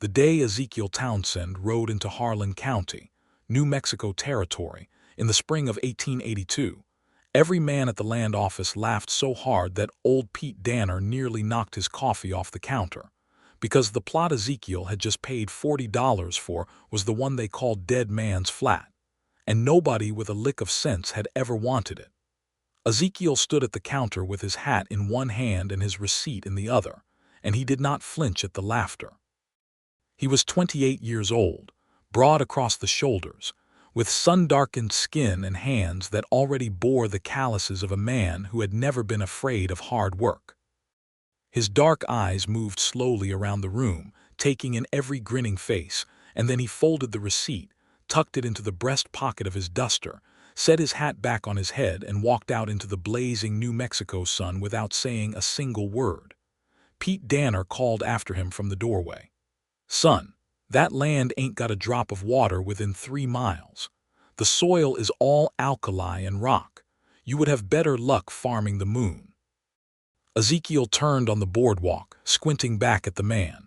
the day Ezekiel Townsend rode into Harlan County, New Mexico Territory, in the spring of 1882, every man at the land office laughed so hard that old Pete Danner nearly knocked his coffee off the counter, because the plot Ezekiel had just paid $40 for was the one they called Dead Man's Flat, and nobody with a lick of sense had ever wanted it. Ezekiel stood at the counter with his hat in one hand and his receipt in the other, and he did not flinch at the laughter. He was 28 years old, broad across the shoulders, with sun-darkened skin and hands that already bore the calluses of a man who had never been afraid of hard work. His dark eyes moved slowly around the room, taking in every grinning face, and then he folded the receipt, tucked it into the breast pocket of his duster, set his hat back on his head, and walked out into the blazing New Mexico sun without saying a single word. Pete Danner called after him from the doorway. "Son, that land ain't got a drop of water within 3 miles. The soil is all alkali and rock. You would have better luck farming the moon." Ezekiel turned on the boardwalk, squinting back at the man.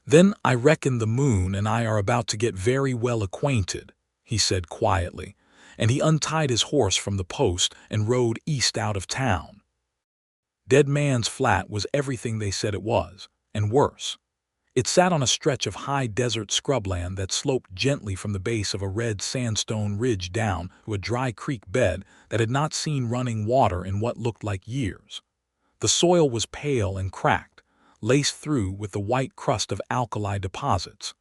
"Then I reckon the moon and I are about to get very well acquainted," he said quietly, and he untied his horse from the post and rode east out of town. Dead Man's Flat was everything they said it was, and worse. It sat on a stretch of high desert scrubland that sloped gently from the base of a red sandstone ridge down to a dry creek bed that had not seen running water in what looked like years. The soil was pale and cracked, laced through with the white crust of alkali deposits.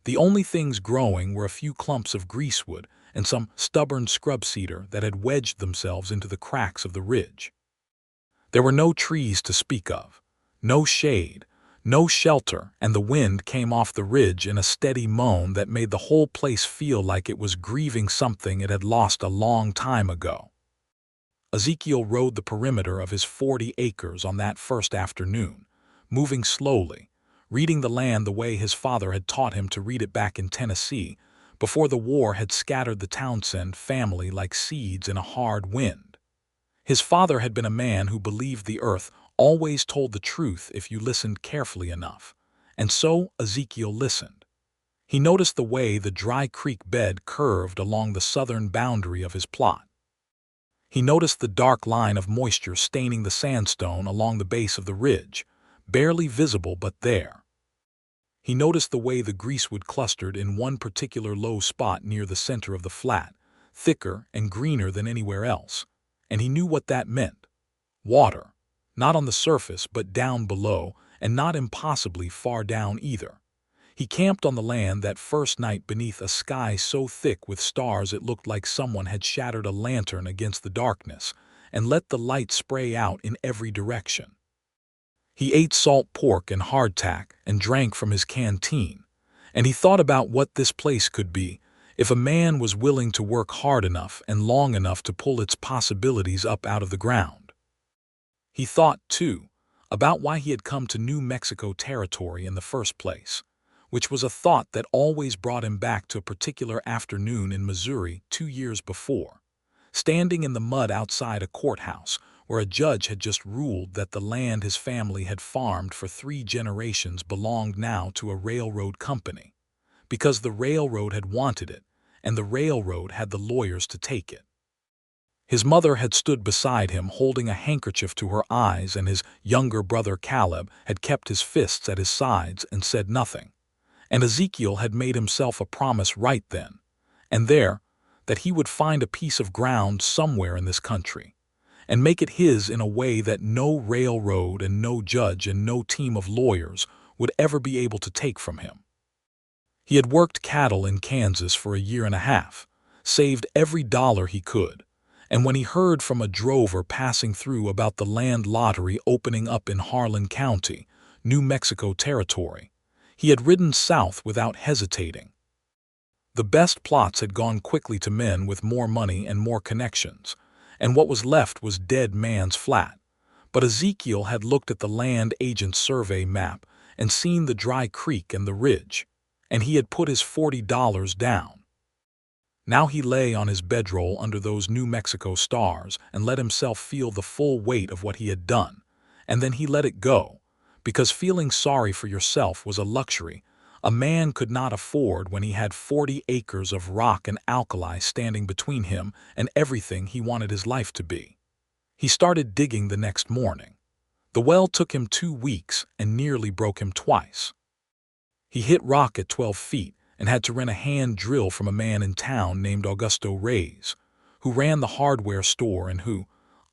The only things growing were a few clumps of greasewood and some stubborn scrub cedar that had wedged themselves into the cracks of the ridge. There were no trees to speak of, no shade, no shelter, and the wind came off the ridge in a steady moan that made the whole place feel like it was grieving something it had lost a long time ago. Ezekiel rode the perimeter of his 40 acres on that first afternoon, moving slowly, reading the land the way his father had taught him to read it back in Tennessee, before the war had scattered the Townsend family like seeds in a hard wind. His father had been a man who believed the earth always told the truth if you listened carefully enough, and so Ezekiel listened. He noticed the way the dry creek bed curved along the southern boundary of his plot. He noticed the dark line of moisture staining the sandstone along the base of the ridge, barely visible but there. He noticed the way the greasewood clustered in one particular low spot near the center of the flat, thicker and greener than anywhere else, and he knew what that meant. Water. Not on the surface, but down below, and not impossibly far down either. He camped on the land that first night beneath a sky so thick with stars it looked like someone had shattered a lantern against the darkness and let the light spray out in every direction. He ate salt pork and hardtack and drank from his canteen, and he thought about what this place could be if a man was willing to work hard enough and long enough to pull its possibilities up out of the ground. He thought, too, about why he had come to New Mexico Territory in the first place, which was a thought that always brought him back to a particular afternoon in Missouri 2 years before, standing in the mud outside a courthouse where a judge had just ruled that the land his family had farmed for 3 generations belonged now to a railroad company, because the railroad had wanted it, and the railroad had the lawyers to take it. His mother had stood beside him holding a handkerchief to her eyes, and his younger brother Caleb had kept his fists at his sides and said nothing. And Ezekiel had made himself a promise right then and there that he would find a piece of ground somewhere in this country and make it his in a way that no railroad and no judge and no team of lawyers would ever be able to take from him. He had worked cattle in Kansas for a year and a half, saved every dollar he could, and when he heard from a drover passing through about the land lottery opening up in Harlan County, New Mexico Territory, he had ridden south without hesitating. The best plots had gone quickly to men with more money and more connections, and what was left was Dead Man's Flat. But Ezekiel had looked at the land agent's survey map and seen the dry creek and the ridge, and he had put his $40 down. Now he lay on his bedroll under those New Mexico stars and let himself feel the full weight of what he had done, and then he let it go, because feeling sorry for yourself was a luxury, A man could not afford when he had 40 acres of rock and alkali standing between him and everything he wanted his life to be. He started digging the next morning. The well took him 2 weeks and nearly broke him twice. He hit rock at 12 feet and had to rent a hand drill from a man in town named Augusto Reyes, who ran the hardware store and who,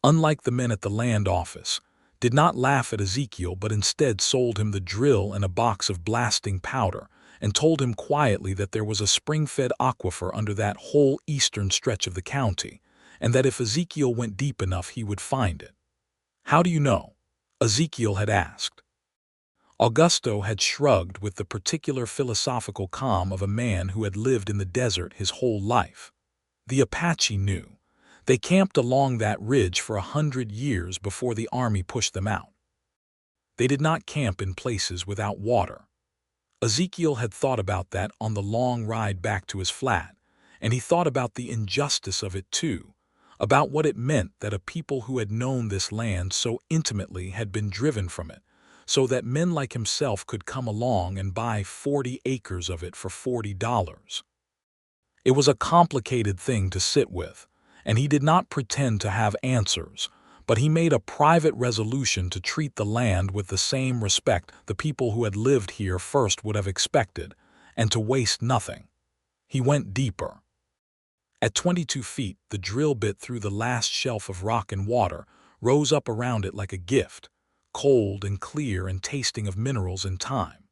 unlike the men at the land office, did not laugh at Ezekiel but instead sold him the drill and a box of blasting powder and told him quietly that there was a spring-fed aquifer under that whole eastern stretch of the county, and that if Ezekiel went deep enough he would find it. "How do you know?" Ezekiel had asked. Augusto had shrugged with the particular philosophical calm of a man who had lived in the desert his whole life. "The Apache knew. They camped along that ridge for 100 years before the army pushed them out. They did not camp in places without water." Ezekiel had thought about that on the long ride back to his flat, and he thought about the injustice of it too, about what it meant that a people who had known this land so intimately had been driven from it, so that men like himself could come along and buy 40 acres of it for $40. It was a complicated thing to sit with, and he did not pretend to have answers, but he made a private resolution to treat the land with the same respect the people who had lived here first would have expected, and to waste nothing. He went deeper. At 22 feet, the drill bit through the last shelf of rock and water, rose up around it like a gift, cold and clear and tasting of minerals and time.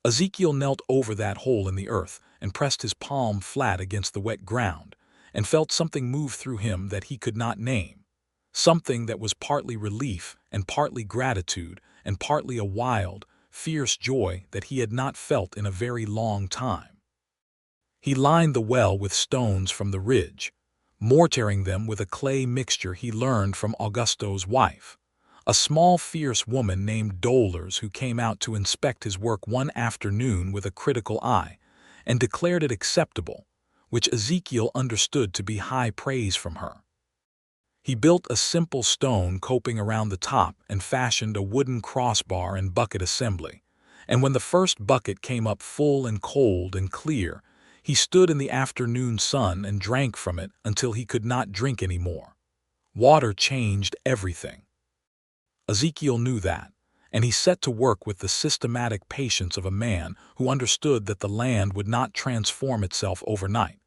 Ezekiel knelt over that hole in the earth and pressed his palm flat against the wet ground, and felt something move through him that he could not name, something that was partly relief and partly gratitude and partly a wild, fierce joy that he had not felt in a very long time. He lined the well with stones from the ridge, mortaring them with a clay mixture he learned from Augusto's wife, a small fierce woman named Dolores, who came out to inspect his work one afternoon with a critical eye and declared it acceptable, which Ezekiel understood to be high praise from her. He built a simple stone coping around the top and fashioned a wooden crossbar and bucket assembly, and when the first bucket came up full and cold and clear, he stood in the afternoon sun and drank from it until he could not drink any more. Water changed everything. Ezekiel knew that, and he set to work with the systematic patience of a man who understood that the land would not transform itself overnight,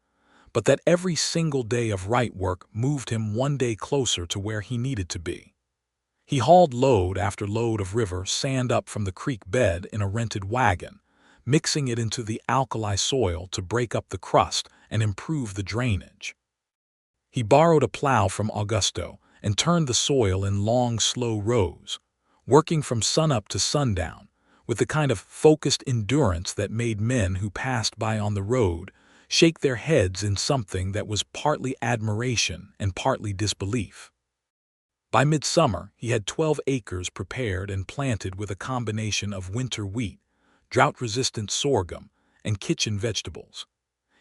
but that every single day of right work moved him one day closer to where he needed to be. He hauled load after load of river sand up from the creek bed in a rented wagon, mixing it into the alkali soil to break up the crust and improve the drainage. He borrowed a plow from Augusto and turned the soil in long, slow rows, working from sunup to sundown, with the kind of focused endurance that made men who passed by on the road shake their heads in something that was partly admiration and partly disbelief. By midsummer, he had 12 acres prepared and planted with a combination of winter wheat, drought-resistant sorghum, and kitchen vegetables.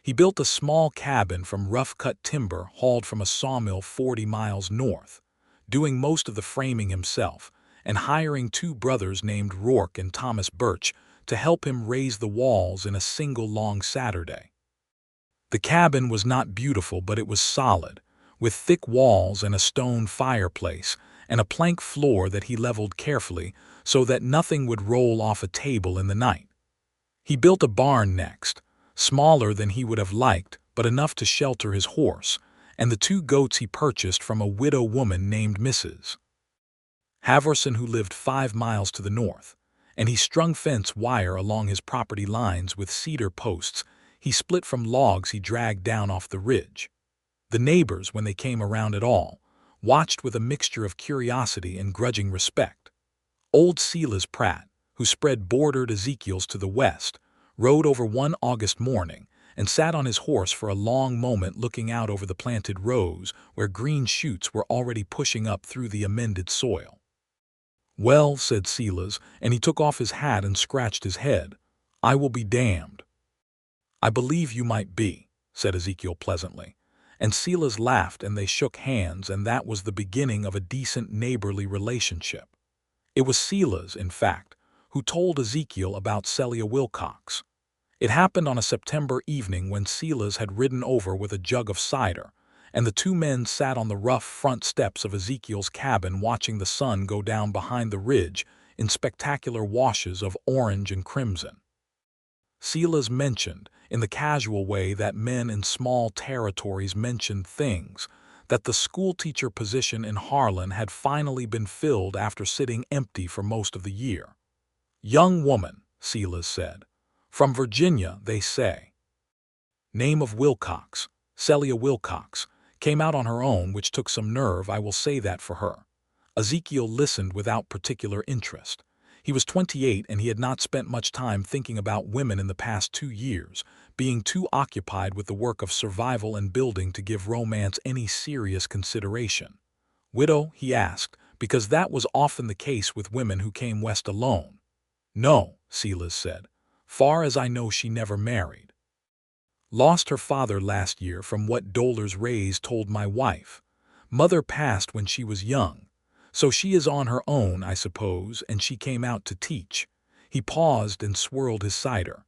He built a small cabin from rough-cut timber hauled from a sawmill 40 miles north, doing most of the framing himself, and hiring 2 brothers named Rourke and Thomas Birch to help him raise the walls in a single long Saturday. The cabin was not beautiful, but it was solid, with thick walls and a stone fireplace, and a plank floor that he leveled carefully so that nothing would roll off a table in the night. He built a barn next, smaller than he would have liked, but enough to shelter his horse, and the 2 goats he purchased from a widow woman named Mrs. Haverson, who lived 5 miles to the north, and he strung fence wire along his property lines with cedar posts he split from logs he dragged down off the ridge. The neighbors, when they came around at all, watched with a mixture of curiosity and grudging respect. Old Silas Pratt, who spread bordered Ezekiel's to the west, rode over one August morning and sat on his horse for a long moment looking out over the planted rows where green shoots were already pushing up through the amended soil. "Well," said Silas, and he took off his hat and scratched his head, "I will be damned." "I believe you might be," said Ezekiel pleasantly, and Silas laughed and they shook hands, and that was the beginning of a decent neighborly relationship. It was Silas, in fact, who told Ezekiel about Celia Wilcox. It happened on a September evening when Silas had ridden over with a jug of cider, and the two men sat on the rough front steps of Ezekiel's cabin watching the sun go down behind the ridge in spectacular washes of orange and crimson. Silas mentioned, in the casual way that men in small territories mentioned things, that the schoolteacher position in Harlan had finally been filled after sitting empty for most of the year. "Young woman," Silas said. "From Virginia, they say. Name of Wilcox, Celia Wilcox, came out on her own, which took some nerve, I will say that for her." Ezekiel listened without particular interest. He was 28 and he had not spent much time thinking about women in the past 2 years, being too occupied with the work of survival and building to give romance any serious consideration. "Widow?" he asked, because that was often the case with women who came west alone. "No," Silas said. "Far as I know, she never married. Lost her father last year, from what Dollar's Rays told my wife. Mother passed when she was young. So she is on her own, I suppose, and she came out to teach." He paused and swirled his cider.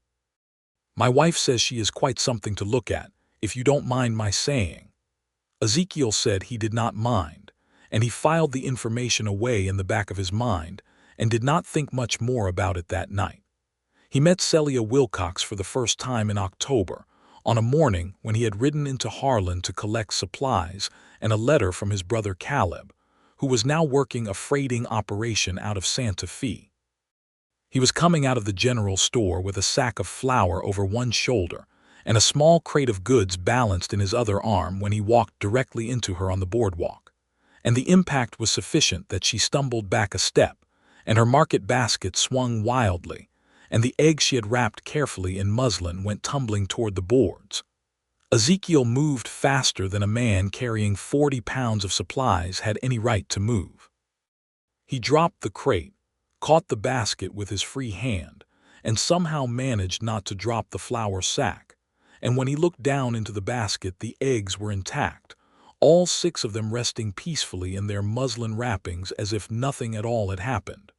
"My wife says she is quite something to look at, if you don't mind my saying." Ezekiel said he did not mind, and he filed the information away in the back of his mind and did not think much more about it that night. He met Celia Wilcox for the first time in October, on a morning when he had ridden into Harlan to collect supplies and a letter from his brother Caleb, who was now working a freighting operation out of Santa Fe. He was coming out of the general store with a sack of flour over one shoulder and a small crate of goods balanced in his other arm when he walked directly into her on the boardwalk, and the impact was sufficient that she stumbled back a step, and her market basket swung wildly, and the egg she had wrapped carefully in muslin went tumbling toward the boards. Ezekiel moved faster than a man carrying 40 pounds of supplies had any right to move. He dropped the crate, caught the basket with his free hand, and somehow managed not to drop the flour sack, and when he looked down into the basket the eggs were intact, all 6 of them resting peacefully in their muslin wrappings as if nothing at all had happened.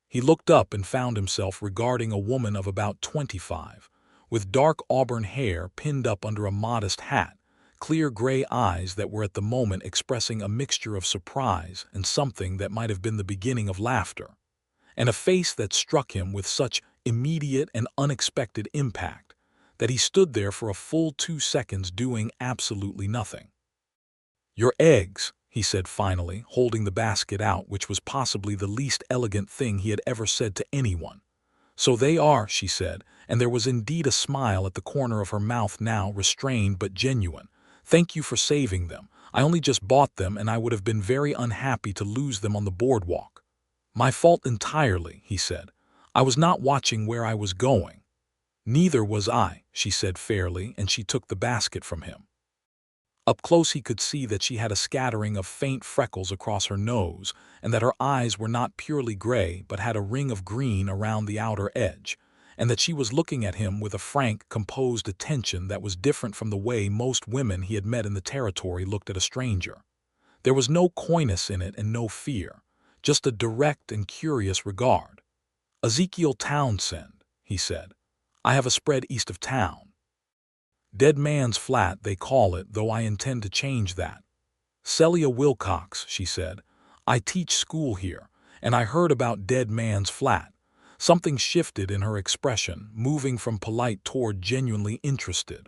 He looked up and found himself regarding a woman of about 25, with dark auburn hair pinned up under a modest hat, clear gray eyes that were at the moment expressing a mixture of surprise and something that might have been the beginning of laughter, and a face that struck him with such immediate and unexpected impact that he stood there for a full 2 seconds doing absolutely nothing. "Your eggs," he said finally, holding the basket out, which was possibly the least elegant thing he had ever said to anyone. "So they are," she said, and there was indeed a smile at the corner of her mouth now, restrained but genuine. "Thank you for saving them. I only just bought them and I would have been very unhappy to lose them on the boardwalk." "My fault entirely," he said. "I was not watching where I was going." "Neither was I," she said fairly, and she took the basket from him. Up close he could see that she had a scattering of faint freckles across her nose, and that her eyes were not purely gray but had a ring of green around the outer edge, and that she was looking at him with a frank, composed attention that was different from the way most women he had met in the territory looked at a stranger. There was no coyness in it and no fear, just a direct and curious regard. "Ezekiel Townsend," he said. "I have a spread east of town. Dead Man's Flat, they call it, though I intend to change that." "Celia Wilcox," she said. "I teach school here, and I heard about Dead Man's Flat." Something shifted in her expression, moving from polite toward genuinely interested.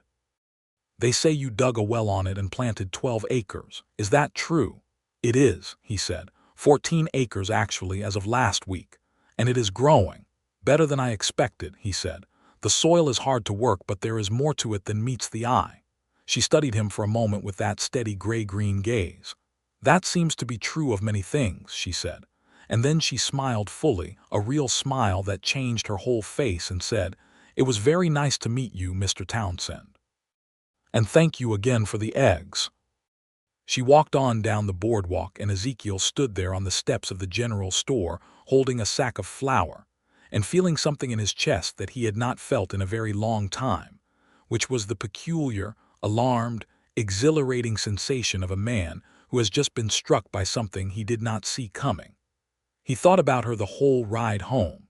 "They say you dug a well on it and planted 12 acres. Is that true?" "It is," he said. 14 acres actually as of last week. "And it is growing. Better than I expected," he said. "The soil is hard to work, but there is more to it than meets the eye." She studied him for a moment with that steady gray-green gaze. "That seems to be true of many things," she said. And then she smiled fully, a real smile that changed her whole face, and said, "It was very nice to meet you, Mr. Townsend. And thank you again for the eggs." She walked on down the boardwalk, and Ezekiel stood there on the steps of the general store, holding a sack of flour, and feeling something in his chest that he had not felt in a very long time, which was the peculiar, alarmed, exhilarating sensation of a man who has just been struck by something he did not see coming. He thought about her the whole ride home.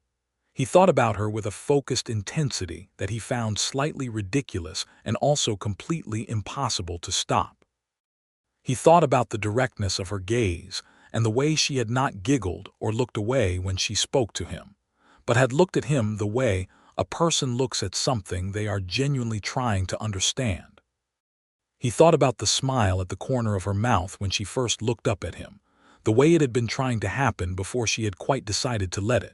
He thought about her with a focused intensity that he found slightly ridiculous and also completely impossible to stop. He thought about the directness of her gaze and the way she had not giggled or looked away when she spoke to him, but had looked at him the way a person looks at something they are genuinely trying to understand. He thought about the smile at the corner of her mouth when she first looked up at him, the way it had been trying to happen before she had quite decided to let it.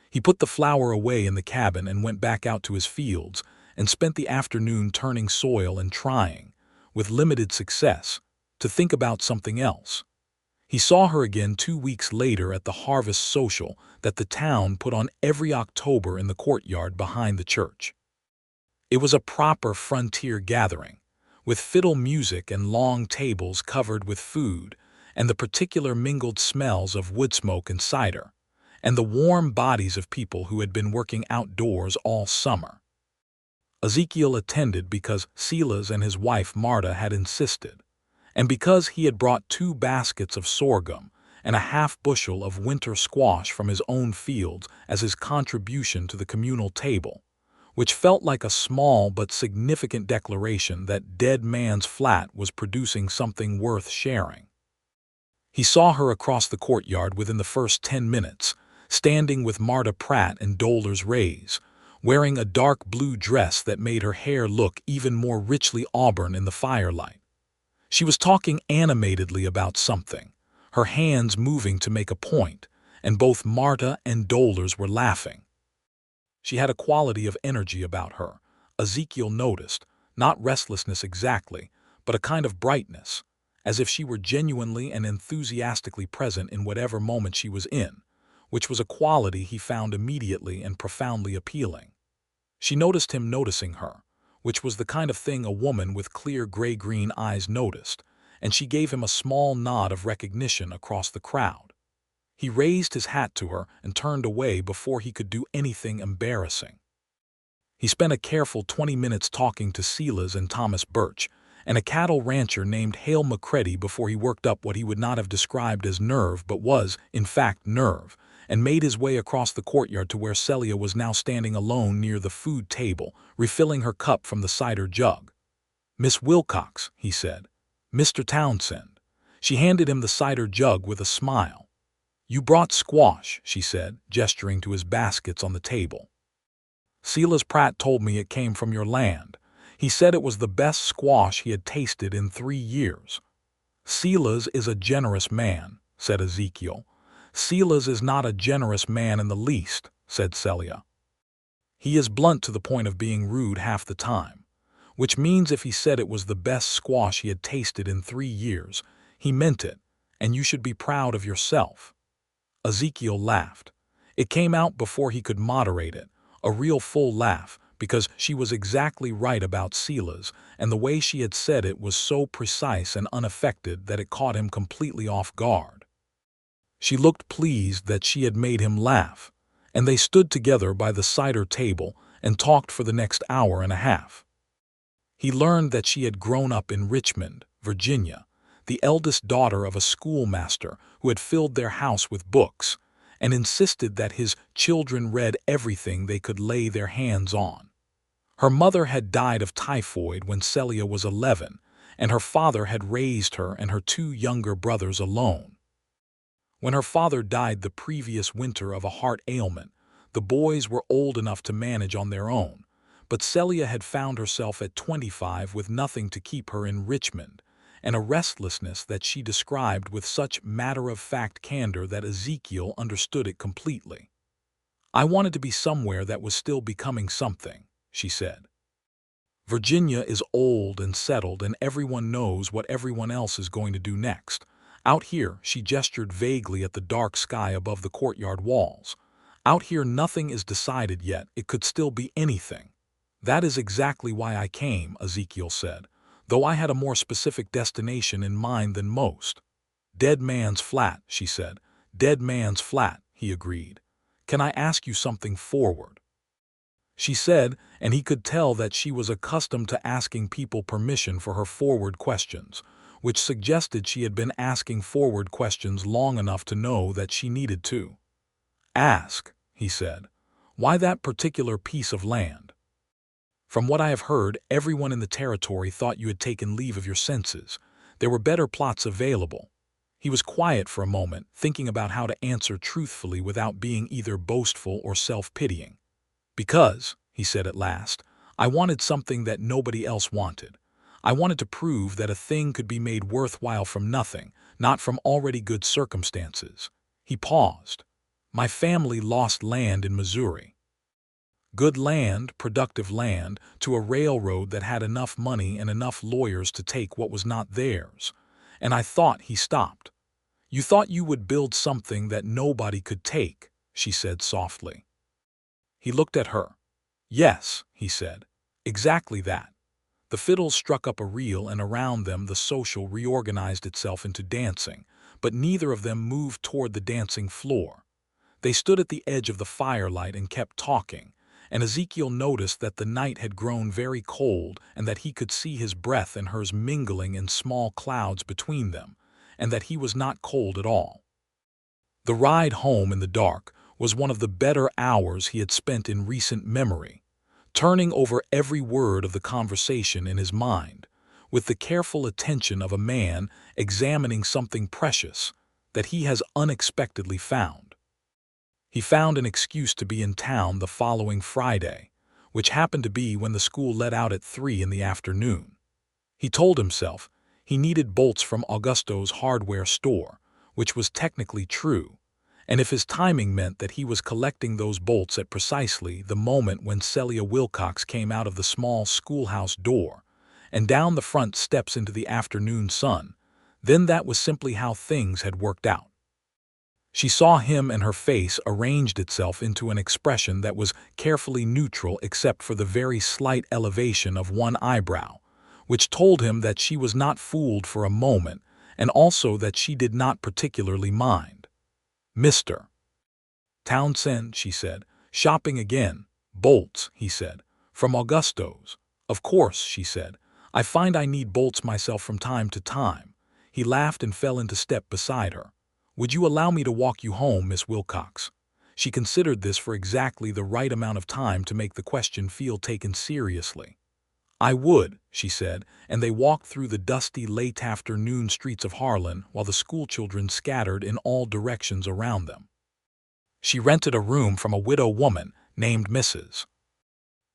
He put the flower away in the cabin and went back out to his fields and spent the afternoon turning soil and trying, with limited success, to think about something else. He saw her again 2 weeks later at the harvest social that the town put on every October in the courtyard behind the church. It was a proper frontier gathering, with fiddle music and long tables covered with food, and the particular mingled smells of wood smoke and cider, and the warm bodies of people who had been working outdoors all summer. Ezekiel attended because Silas and his wife Marta had insisted, and because he had brought 2 baskets of sorghum and a half-bushel of winter squash from his own fields as his contribution to the communal table, which felt like a small but significant declaration that Dead Man's Flat was producing something worth sharing. He saw her across the courtyard within the first 10 minutes, standing with Marta Pratt and Dollars Rays, wearing a dark blue dress that made her hair look even more richly auburn in the firelight. She was talking animatedly about something, her hands moving to make a point, and both Marta and Dollars were laughing. She had a quality of energy about her, Ezekiel noticed, not restlessness exactly, but a kind of brightness, as if she were genuinely and enthusiastically present in whatever moment she was in, which was a quality he found immediately and profoundly appealing. She noticed him noticing her, which was the kind of thing a woman with clear gray-green eyes noticed, and she gave him a small nod of recognition across the crowd. He raised his hat to her and turned away before he could do anything embarrassing. He spent a careful 20 minutes talking to Silas and Thomas Birch, and a cattle rancher named Hale McCready before he worked up what he would not have described as nerve but was, in fact, nerve, and made his way across the courtyard to where Celia was now standing alone near the food table, refilling her cup from the cider jug. "Miss Wilcox," he said. "Mr. Townsend." She handed him the cider jug with a smile. "You brought squash," she said, gesturing to his baskets on the table. "Silas Pratt told me it came from your land. He said it was the best squash he had tasted in 3 years. "Silas is a generous man," said Ezekiel. "Silas is not a generous man in the least," said Celia. "He is blunt to the point of being rude half the time, which means if he said it was the best squash he had tasted in 3 years, he meant it, and you should be proud of yourself." Ezekiel laughed. It came out before he could moderate it, a real full laugh, because she was exactly right about Silas, and the way she had said it was so precise and unaffected that it caught him completely off guard. She looked pleased that she had made him laugh, and they stood together by the cider table and talked for the next hour and a half. He learned that she had grown up in Richmond, Virginia, the eldest daughter of a schoolmaster who had filled their house with books, and insisted that his children read everything they could lay their hands on. Her mother had died of typhoid when Celia was 11, and her father had raised her and her 2 younger brothers alone. When her father died the previous winter of a heart ailment, the boys were old enough to manage on their own, but Celia had found herself at 25 with nothing to keep her in Richmond, and a restlessness that she described with such matter-of-fact candor that Ezekiel understood it completely. "I wanted to be somewhere that was still becoming something," she said. "Virginia is old and settled, and everyone knows what everyone else is going to do next. Out here," she gestured vaguely at the dark sky above the courtyard walls, "out here nothing is decided yet. It could still be anything." "That is exactly why I came," Ezekiel said, "though I had a more specific destination in mind than most." "Dead Man's Flat," she said. "Dead Man's Flat," he agreed. "Can I ask you something forward?" She said, and he could tell that she was accustomed to asking people permission for her forward questions, which suggested she had been asking forward questions long enough to know that she needed to. "Ask," he said. Why that particular piece of land? From what I have heard, everyone in the territory thought you had taken leave of your senses. There were better plots available. He was quiet for a moment, thinking about how to answer truthfully without being either boastful or self-pitying. Because, he said at last, I wanted something that nobody else wanted. I wanted to prove that a thing could be made worthwhile from nothing, not from already good circumstances. He paused. My family lost land in Missouri. Good land, productive land, to a railroad that had enough money and enough lawyers to take what was not theirs. And I thought. He stopped. You thought you would build something that nobody could take, she said softly. He looked at her. Yes, he said. Exactly that. The fiddles struck up a reel, and around them the social reorganized itself into dancing, but neither of them moved toward the dancing floor. They stood at the edge of the firelight and kept talking, and Ezekiel noticed that the night had grown very cold and that he could see his breath and hers mingling in small clouds between them, and that he was not cold at all. The ride home in the dark was one of the better hours he had spent in recent memory, turning over every word of the conversation in his mind, with the careful attention of a man examining something precious that he has unexpectedly found. He found an excuse to be in town the following Friday, which happened to be when the school let out at 3 in the afternoon. He told himself he needed bolts from Augusto's hardware store, which was technically true, and if his timing meant that he was collecting those bolts at precisely the moment when Celia Wilcox came out of the small schoolhouse door and down the front steps into the afternoon sun, then that was simply how things had worked out. She saw him, and her face arranged itself into an expression that was carefully neutral except for the very slight elevation of one eyebrow, which told him that she was not fooled for a moment, and also that she did not particularly mind. Mr. Townsend, she said. Shopping again. Bolts, he said. From Augusto's. Of course, she said. I find I need bolts myself from time to time. He laughed and fell into step beside her. Would you allow me to walk you home, Miss Wilcox? She considered this for exactly the right amount of time to make the question feel taken seriously. I would, she said, and they walked through the dusty late afternoon streets of Harlan while the schoolchildren scattered in all directions around them. She rented a room from a widow woman named Mrs.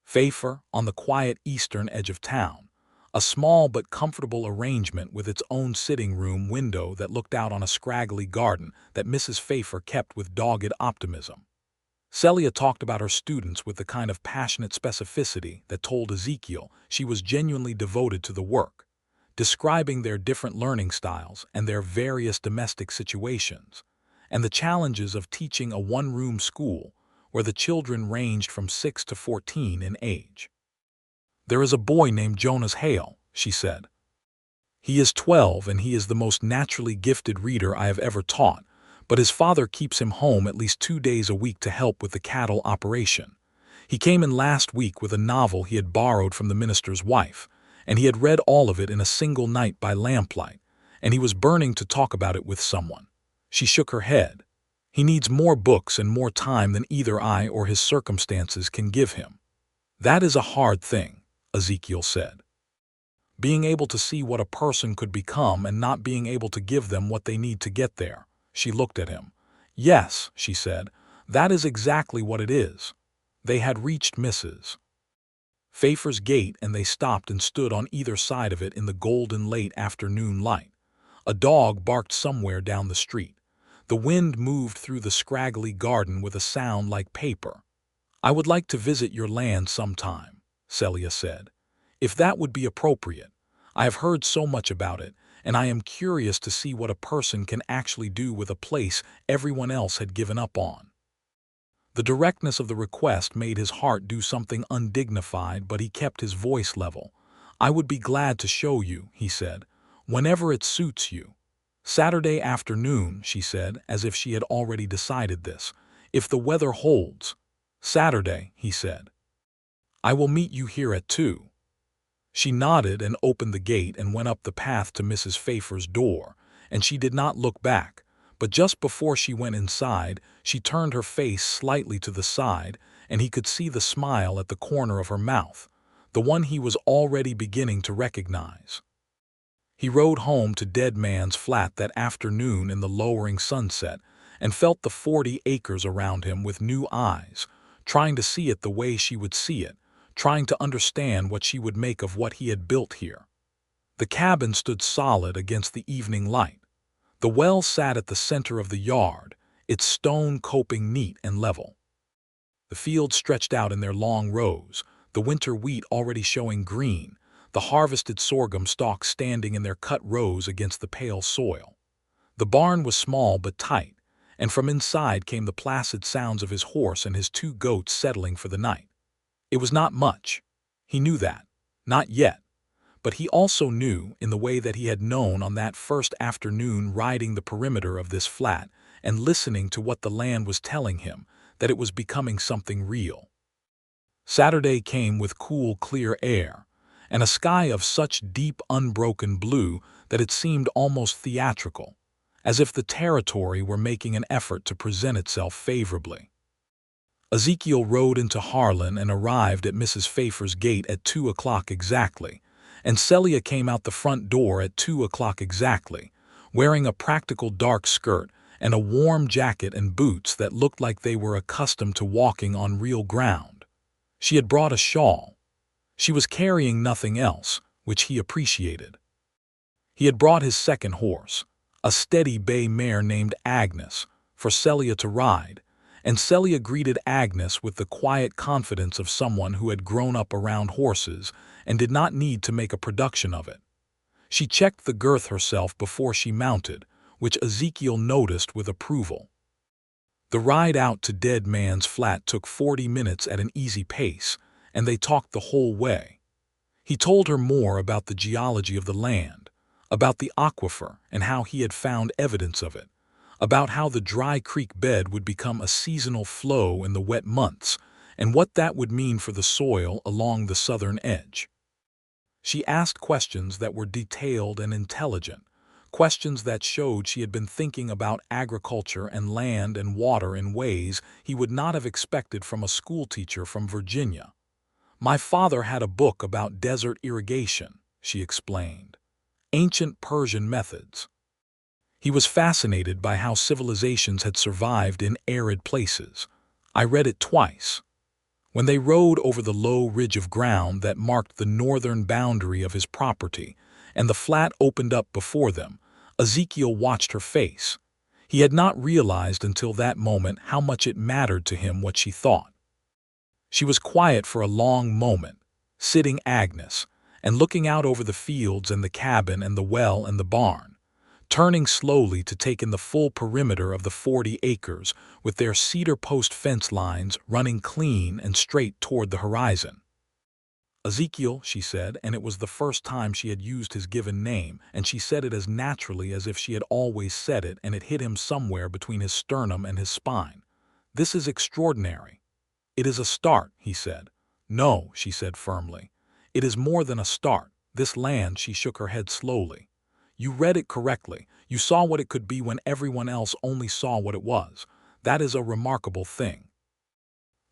Pfeiffer on the quiet eastern edge of town, a small but comfortable arrangement with its own sitting room window that looked out on a scraggly garden that Mrs. Pfeiffer kept with dogged optimism. Celia talked about her students with the kind of passionate specificity that told Ezekiel she was genuinely devoted to the work, describing their different learning styles and their various domestic situations, and the challenges of teaching a one-room school where the children ranged from 6 to 14 in age. There is a boy named Jonas Hale, she said. He is 12 and he is the most naturally gifted reader I have ever taught, but his father keeps him home at least 2 days a week to help with the cattle operation. He came in last week with a novel he had borrowed from the minister's wife, and he had read all of it in a single night by lamplight, and he was burning to talk about it with someone. She shook her head. He needs more books and more time than either I or his circumstances can give him. That is a hard thing, Ezekiel said. Being able to see what a person could become and not being able to give them what they need to get there. She looked at him. Yes, she said, that is exactly what it is. They had reached Mrs. Pfeiffer's gate, and they stopped and stood on either side of it in the golden late afternoon light. A dog barked somewhere down the street. The wind moved through the scraggly garden with a sound like paper. I would like to visit your land sometime, Celia said. If that would be appropriate. I have heard so much about it, and I am curious to see what a person can actually do with a place everyone else had given up on. The directness of the request made his heart do something undignified, but he kept his voice level. I would be glad to show you, he said, whenever it suits you. Saturday afternoon, she said, as if she had already decided this. If the weather holds. Saturday, he said. I will meet you here at 2. She nodded and opened the gate and went up the path to Mrs. Pfeiffer's door, and she did not look back, but just before she went inside, she turned her face slightly to the side, and he could see the smile at the corner of her mouth, the one he was already beginning to recognize. He rode home to Dead Man's Flat that afternoon in the lowering sunset and felt the 40 acres around him with new eyes, trying to see it the way she would see it, trying to understand what she would make of what he had built here. The cabin stood solid against the evening light. The well sat at the center of the yard, its stone coping neat and level. The fields stretched out in their long rows, the winter wheat already showing green, the harvested sorghum stalks standing in their cut rows against the pale soil. The barn was small but tight, and from inside came the placid sounds of his horse and his 2 goats settling for the night. It was not much. He knew that. Not yet. But he also knew, in the way that he had known on that first afternoon riding the perimeter of this flat and listening to what the land was telling him, that it was becoming something real. Saturday came with cool, clear air, and a sky of such deep, unbroken blue that it seemed almost theatrical, as if the territory were making an effort to present itself favorably. Ezekiel rode into Harlan and arrived at Mrs. Pfeiffer's gate at 2 o'clock exactly, and Celia came out the front door at 2 o'clock exactly, wearing a practical dark skirt and a warm jacket and boots that looked like they were accustomed to walking on real ground. She had brought a shawl. She was carrying nothing else, which he appreciated. He had brought his second horse, a steady bay mare named Agnes, for Celia to ride, and Celia greeted Agnes with the quiet confidence of someone who had grown up around horses and did not need to make a production of it. She checked the girth herself before she mounted, which Ezekiel noticed with approval. The ride out to Dead Man's Flat took 40 minutes at an easy pace, and they talked the whole way. He told her more about the geology of the land, about the aquifer and how he had found evidence of it, about how the dry creek bed would become a seasonal flow in the wet months, and what that would mean for the soil along the southern edge. She asked questions that were detailed and intelligent, questions that showed she had been thinking about agriculture and land and water in ways he would not have expected from a schoolteacher from Virginia. "My father had a book about desert irrigation," she explained. "Ancient Persian methods." He was fascinated by how civilizations had survived in arid places. "I read it twice." When they rode over the low ridge of ground that marked the northern boundary of his property, and the flat opened up before them, Ezekiel watched her face. He had not realized until that moment how much it mattered to him what she thought. She was quiet for a long moment, sitting Agnes, and looking out over the fields and the cabin and the well and the barn, turning slowly to take in the full perimeter of the 40 acres with their cedar post fence lines running clean and straight toward the horizon. "Ezekiel," she said, and it was the first time she had used his given name, and she said it as naturally as if she had always said it, and it hit him somewhere between his sternum and his spine. "This is extraordinary." "It is a start," he said. "No," she said firmly. "It is more than a start. This land," she shook her head slowly. "You read it correctly. You saw what it could be when everyone else only saw what it was. That is a remarkable thing."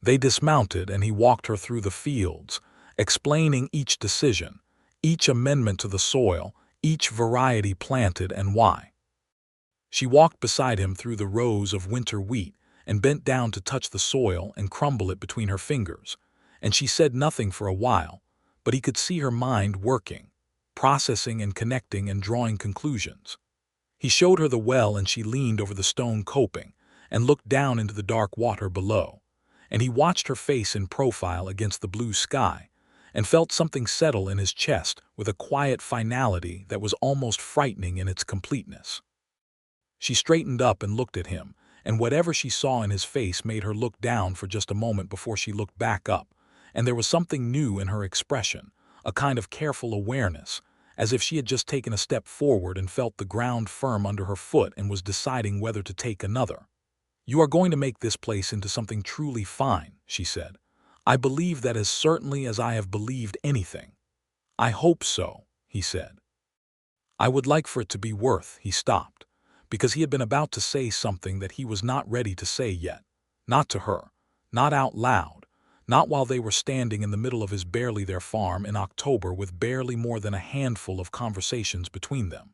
They dismounted and he walked her through the fields, explaining each decision, each amendment to the soil, each variety planted and why. She walked beside him through the rows of winter wheat and bent down to touch the soil and crumble it between her fingers, and she said nothing for a while, but he could see her mind working, processing and connecting and drawing conclusions. He showed her the well and she leaned over the stone coping and looked down into the dark water below, and he watched her face in profile against the blue sky and felt something settle in his chest with a quiet finality that was almost frightening in its completeness. She straightened up and looked at him, and whatever she saw in his face made her look down for just a moment before she looked back up, and there was something new in her expression, a kind of careful awareness, as if she had just taken a step forward and felt the ground firm under her foot and was deciding whether to take another. "You are going to make this place into something truly fine," she said. "I believe that as certainly as I have believed anything." "I hope so," he said. "I would like for it to be worth," he stopped, because he had been about to say something that he was not ready to say yet. Not to her, not out loud, Not while they were standing in the middle of his barely their farm in October with barely more than a handful of conversations between them.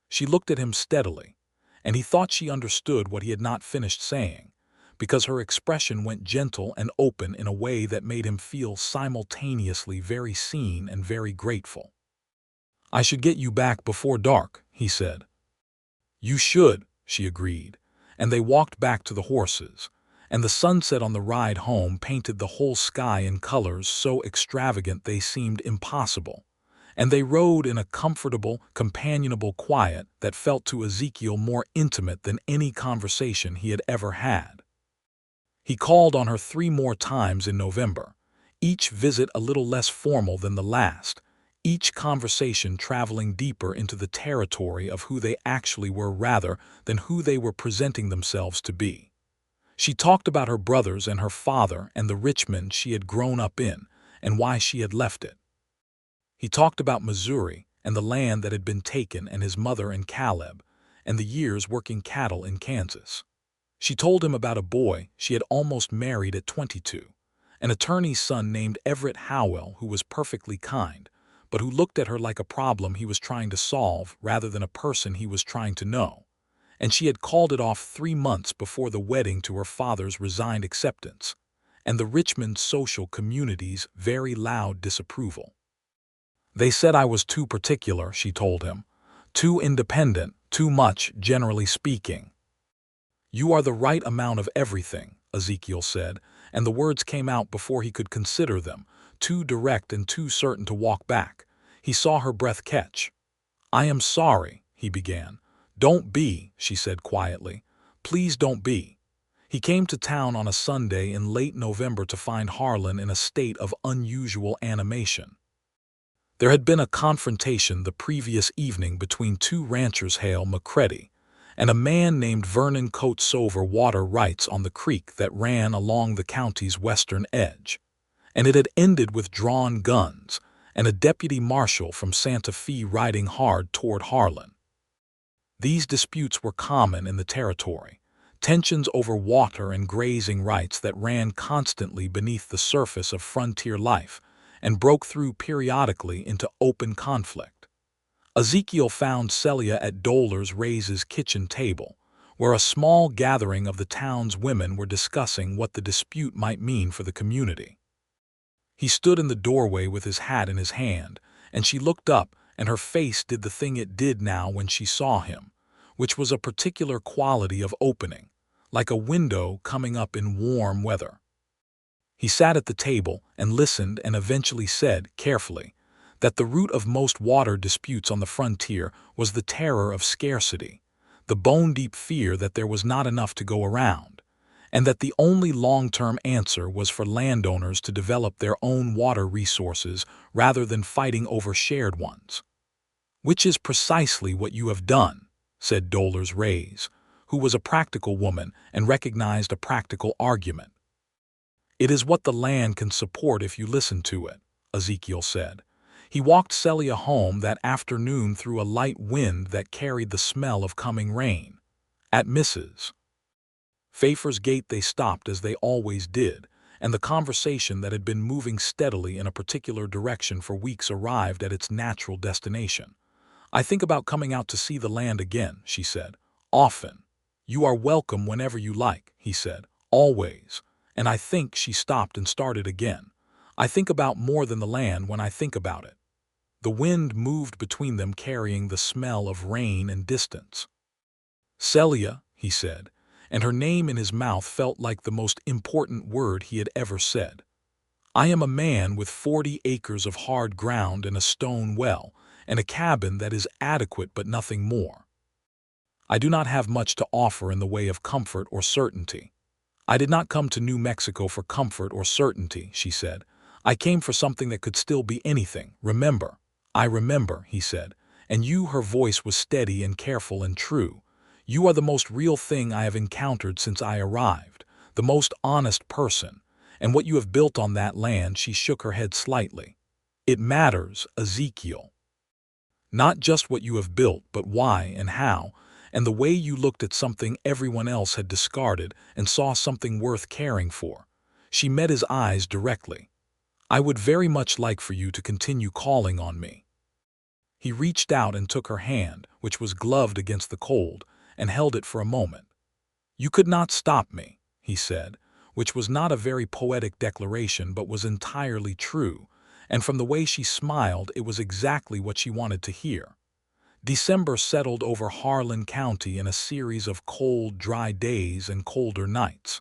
She looked at him steadily, and he thought she understood what he had not finished saying, because her expression went gentle and open in a way that made him feel simultaneously very seen and very grateful. "I should get you back before dark," he said. "You should," she agreed, and they walked back to the horses, and the sunset on the ride home painted the whole sky in colors so extravagant they seemed impossible, and they rode in a comfortable, companionable quiet that felt to Ezekiel more intimate than any conversation he had ever had. He called on her 3 more times in November, each visit a little less formal than the last, each conversation traveling deeper into the territory of who they actually were rather than who they were presenting themselves to be. She talked about her brothers and her father and the Richmond she had grown up in and why she had left it. He talked about Missouri and the land that had been taken and his mother and Caleb and the years working cattle in Kansas. She told him about a boy she had almost married at 22, an attorney's son named Everett Howell who was perfectly kind, but who looked at her like a problem he was trying to solve rather than a person he was trying to know, and she had called it off 3 months before the wedding to her father's resigned acceptance, and the Richmond social community's very loud disapproval. "They said I was too particular," she told him, "too independent, too much, generally speaking." "You are the right amount of everything," Ezekiel said, and the words came out before he could consider them, too direct and too certain to walk back. He saw her breath catch. "I am sorry," he began. "Don't be," she said quietly. "Please don't be." He came to town on a Sunday in late November to find Harlan in a state of unusual animation. There had been a confrontation the previous evening between 2 ranchers, Hale McCready, and a man named Vernon Coates over water rights on the creek that ran along the county's western edge, and it had ended with drawn guns and a deputy marshal from Santa Fe riding hard toward Harlan. These disputes were common in the territory, tensions over water and grazing rights that ran constantly beneath the surface of frontier life and broke through periodically into open conflict. Ezekiel found Celia at Dolar's Ray's kitchen table, where a small gathering of the town's women were discussing what the dispute might mean for the community. He stood in the doorway with his hat in his hand, and she looked up, and her face did the thing it did now when she saw him, which was a particular quality of opening, like a window coming up in warm weather. He sat at the table and listened and eventually said, carefully, that the root of most water disputes on the frontier was the terror of scarcity, the bone-deep fear that there was not enough to go around, and that the only long-term answer was for landowners to develop their own water resources rather than fighting over shared ones. "Which is precisely what you have done," said Dolar's Ray's, who was a practical woman and recognized a practical argument. "It is what the land can support if you listen to it," Ezekiel said. He walked Celia home that afternoon through a light wind that carried the smell of coming rain. At Mrs. Pfeiffer's gate they stopped as they always did, and the conversation that had been moving steadily in a particular direction for weeks arrived at its natural destination. "I think about coming out to see the land again," she said. "Often." "You are welcome whenever you like," he said. "Always." And I think she stopped and started again. "I think about more than the land when I think about it." The wind moved between them carrying the smell of rain and distance. "Celia," he said, and her name in his mouth felt like the most important word he had ever said. "I am a man with 40 acres of hard ground and a stone well, and a cabin that is adequate but nothing more. I do not have much to offer in the way of comfort or certainty." "I did not come to New Mexico for comfort or certainty," she said. "I came for something that could still be anything. Remember." "I remember," he said, and you, her voice was steady and careful and true. "You are the most real thing I have encountered since I arrived, the most honest person, and what you have built on that land." She shook her head slightly. "It matters, Ezekiel. Not just what you have built, but why and how, and the way you looked at something everyone else had discarded and saw something worth caring for." She met his eyes directly. "I would very much like for you to continue calling on me." He reached out and took her hand, which was gloved against the cold, and held it for a moment. "You could not stop me," he said, which was not a very poetic declaration but was entirely true, and from the way she smiled it was exactly what she wanted to hear. December settled over Harlan County in a series of cold, dry days and colder nights.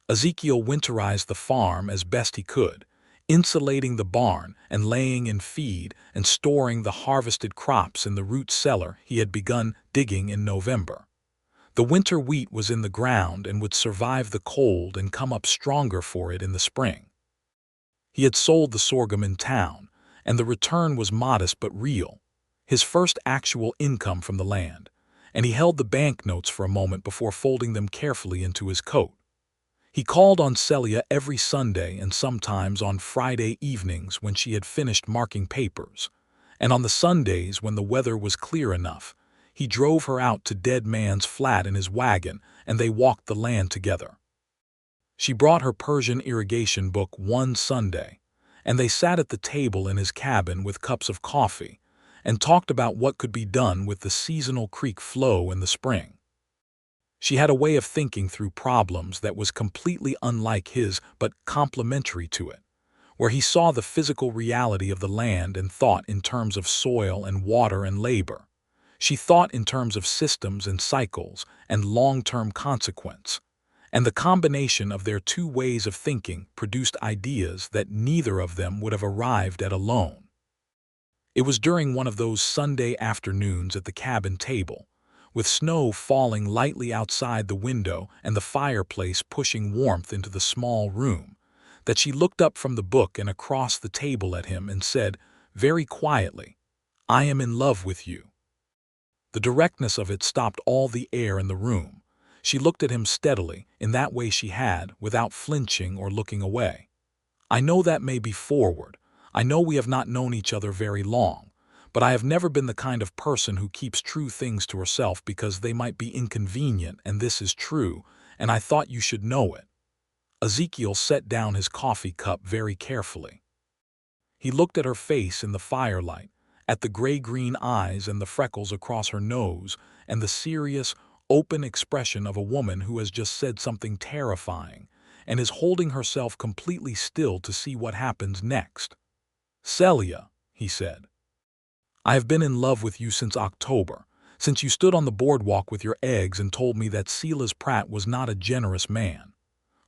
Ezekiel winterized the farm as best he could, insulating the barn and laying in feed and storing the harvested crops in the root cellar he had begun digging in November. The winter wheat was in the ground and would survive the cold and come up stronger for it in the spring. He had sold the sorghum in town, and the return was modest but real, his first actual income from the land, and he held the banknotes for a moment before folding them carefully into his coat. He called on Celia every Sunday and sometimes on Friday evenings when she had finished marking papers, and on the Sundays when the weather was clear enough, he drove her out to Dead Man's Flat in his wagon and they walked the land together. She brought her Persian irrigation book one Sunday, and they sat at the table in his cabin with cups of coffee and talked about what could be done with the seasonal creek flow in the spring. She had a way of thinking through problems that was completely unlike his but complementary to it, where he saw the physical reality of the land and thought in terms of soil and water and labor. She thought in terms of systems and cycles and long-term consequence, and the combination of their two ways of thinking produced ideas that neither of them would have arrived at alone. It was during one of those Sunday afternoons at the cabin table, with snow falling lightly outside the window and the fireplace pushing warmth into the small room, that she looked up from the book and across the table at him and said, very quietly, "I am in love with you." The directness of it stopped all the air in the room. She looked at him steadily, in that way she had, without flinching or looking away. "I know that may be forward. I know we have not known each other very long, but I have never been the kind of person who keeps true things to herself because they might be inconvenient, and this is true, and I thought you should know it." Ezekiel set down his coffee cup very carefully. He looked at her face in the firelight, at the gray-green eyes and the freckles across her nose, and the serious, open expression of a woman who has just said something terrifying and is holding herself completely still to see what happens next. "Celia," he said, "I have been in love with you since October, since you stood on the boardwalk with your eggs and told me that Silas Pratt was not a generous man."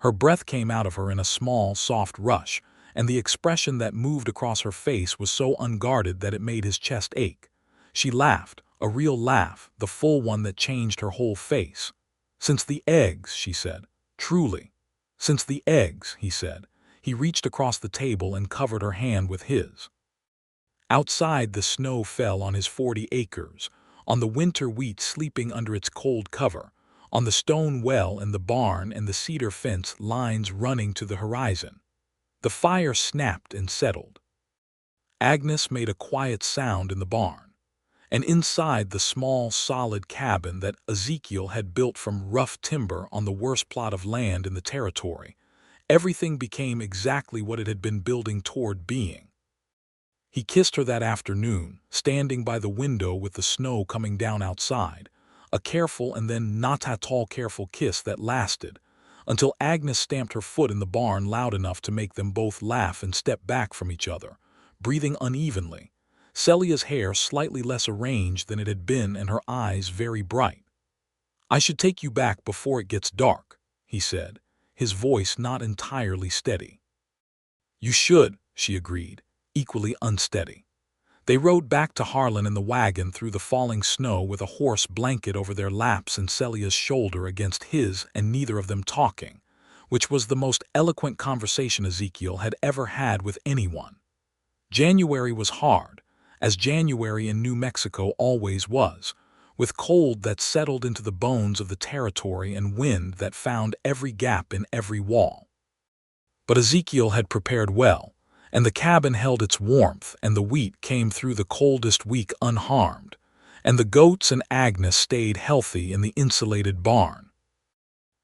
Her breath came out of her in a small, soft rush, and the expression that moved across her face was so unguarded that it made his chest ache. She laughed, a real laugh, the full one that changed her whole face. "Since the eggs," she said. "Truly." "Since the eggs," he said. He reached across the table and covered her hand with his. Outside, the snow fell on his 40 acres, on the winter wheat sleeping under its cold cover, on the stone well and the barn and the cedar fence lines running to the horizon. The fire snapped and settled. Agnes made a quiet sound in the barn, and inside the small, solid cabin that Ezekiel had built from rough timber on the worst plot of land in the territory, everything became exactly what it had been building toward being. He kissed her that afternoon, standing by the window with the snow coming down outside, a careful and then not at all careful kiss that lasted, until Agnes stamped her foot in the barn loud enough to make them both laugh and step back from each other, breathing unevenly, Celia's hair slightly less arranged than it had been and her eyes very bright. "I should take you back before it gets dark," he said, his voice not entirely steady. "You should," she agreed, equally unsteady. They rode back to Harlan in the wagon through the falling snow with a horse blanket over their laps and Celia's shoulder against his and neither of them talking, which was the most eloquent conversation Ezekiel had ever had with anyone. January was hard, as January in New Mexico always was, with cold that settled into the bones of the territory and wind that found every gap in every wall. But Ezekiel had prepared well, and the cabin held its warmth, and the wheat came through the coldest week unharmed, and the goats and Agnes stayed healthy in the insulated barn.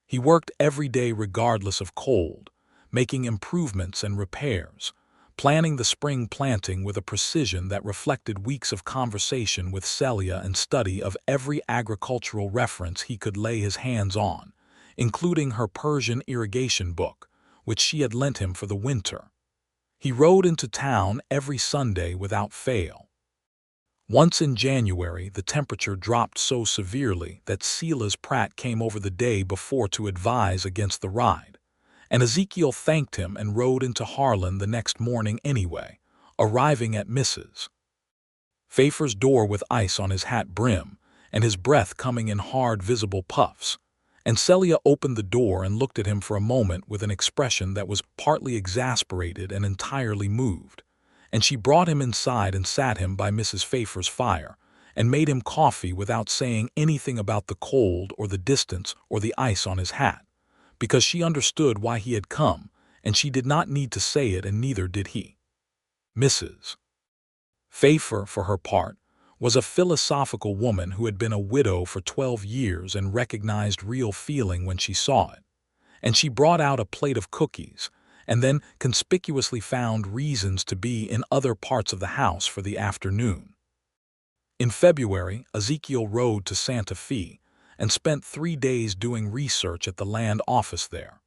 He worked every day regardless of cold, making improvements and repairs, planning the spring planting with a precision that reflected weeks of conversation with Celia and study of every agricultural reference he could lay his hands on, including her Persian irrigation book, which she had lent him for the winter. He rode into town every Sunday without fail. Once in January, the temperature dropped so severely that Silas Pratt came over the day before to advise against the ride, and Ezekiel thanked him and rode into Harlan the next morning anyway, arriving at Mrs. Pfeiffer's door with ice on his hat brim and his breath coming in hard, visible puffs, and Celia opened the door and looked at him for a moment with an expression that was partly exasperated and entirely moved, and she brought him inside and sat him by Mrs. Pfeiffer's fire and made him coffee without saying anything about the cold or the distance or the ice on his hat, because she understood why he had come, and she did not need to say it, and neither did he. Mrs. Pfeiffer, for her part, was a philosophical woman who had been a widow for 12 years and recognized real feeling when she saw it, and she brought out a plate of cookies and then conspicuously found reasons to be in other parts of the house for the afternoon. In February, Ezekiel rode to Santa Fe and spent 3 days doing research at the land office there,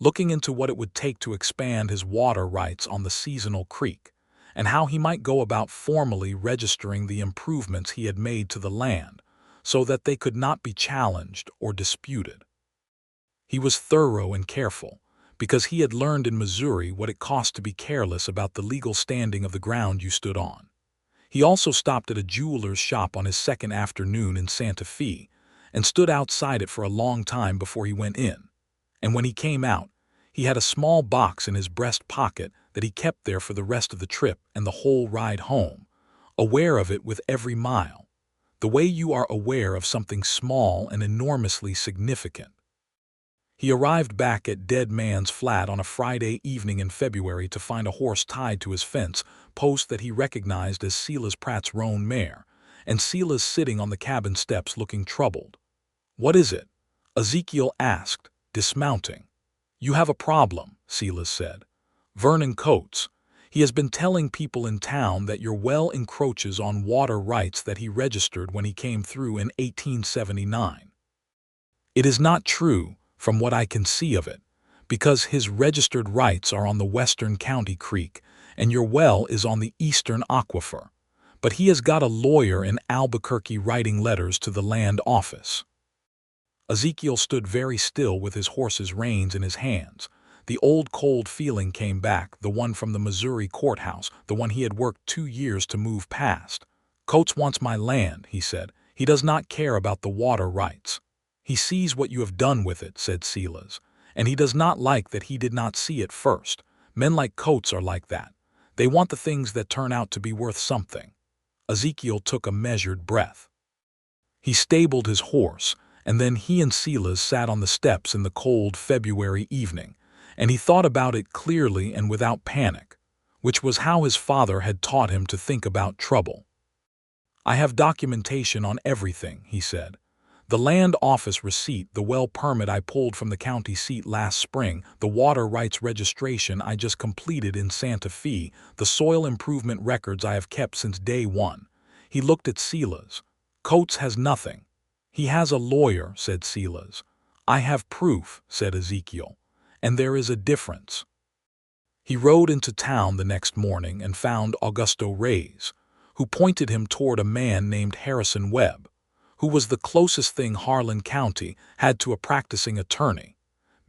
looking into what it would take to expand his water rights on the seasonal creek, and how he might go about formally registering the improvements he had made to the land so that they could not be challenged or disputed. He was thorough and careful, because he had learned in Missouri what it cost to be careless about the legal standing of the ground you stood on. He also stopped at a jeweler's shop on his second afternoon in Santa Fe and stood outside it for a long time before he went in, and when he came out, he had a small box in his breast pocket that he kept there for the rest of the trip and the whole ride home, aware of it with every mile, the way you are aware of something small and enormously significant. He arrived back at Dead Man's Flat on a Friday evening in February to find a horse tied to his fence post that he recognized as Silas Pratt's roan mare, and Silas sitting on the cabin steps looking troubled. "What is it?" Ezekiel asked, dismounting. "You have a problem," Silas said. "Vernon Coates. He has been telling people in town that your well encroaches on water rights that he registered when he came through in 1879. It is not true, from what I can see of it, because his registered rights are on the western county creek and your well is on the eastern aquifer, but he has got a lawyer in Albuquerque writing letters to the land office." Ezekiel stood very still with his horse's reins in his hands. The old cold feeling came back, the one from the Missouri courthouse, the one he had worked 2 years to move past. "Coates wants my land," he said. "He does not care about the water rights." "He sees what you have done with it," said Silas, "and he does not like that he did not see it first. Men like Coates are like that. They want the things that turn out to be worth something." Ezekiel took a measured breath. He stabled his horse, and then he and Silas sat on the steps in the cold February evening, and he thought about it clearly and without panic, which was how his father had taught him to think about trouble. "I have documentation on everything," he said. "The land office receipt, the well permit I pulled from the county seat last spring, the water rights registration I just completed in Santa Fe, the soil improvement records I have kept since day one." He looked at Silas. "Coates has nothing." "He has a lawyer," said Silas. "I have proof," said Ezekiel, "and there is a difference." He rode into town the next morning and found Augusto Reyes, who pointed him toward a man named Harrison Webb, who was the closest thing Harlan County had to a practicing attorney,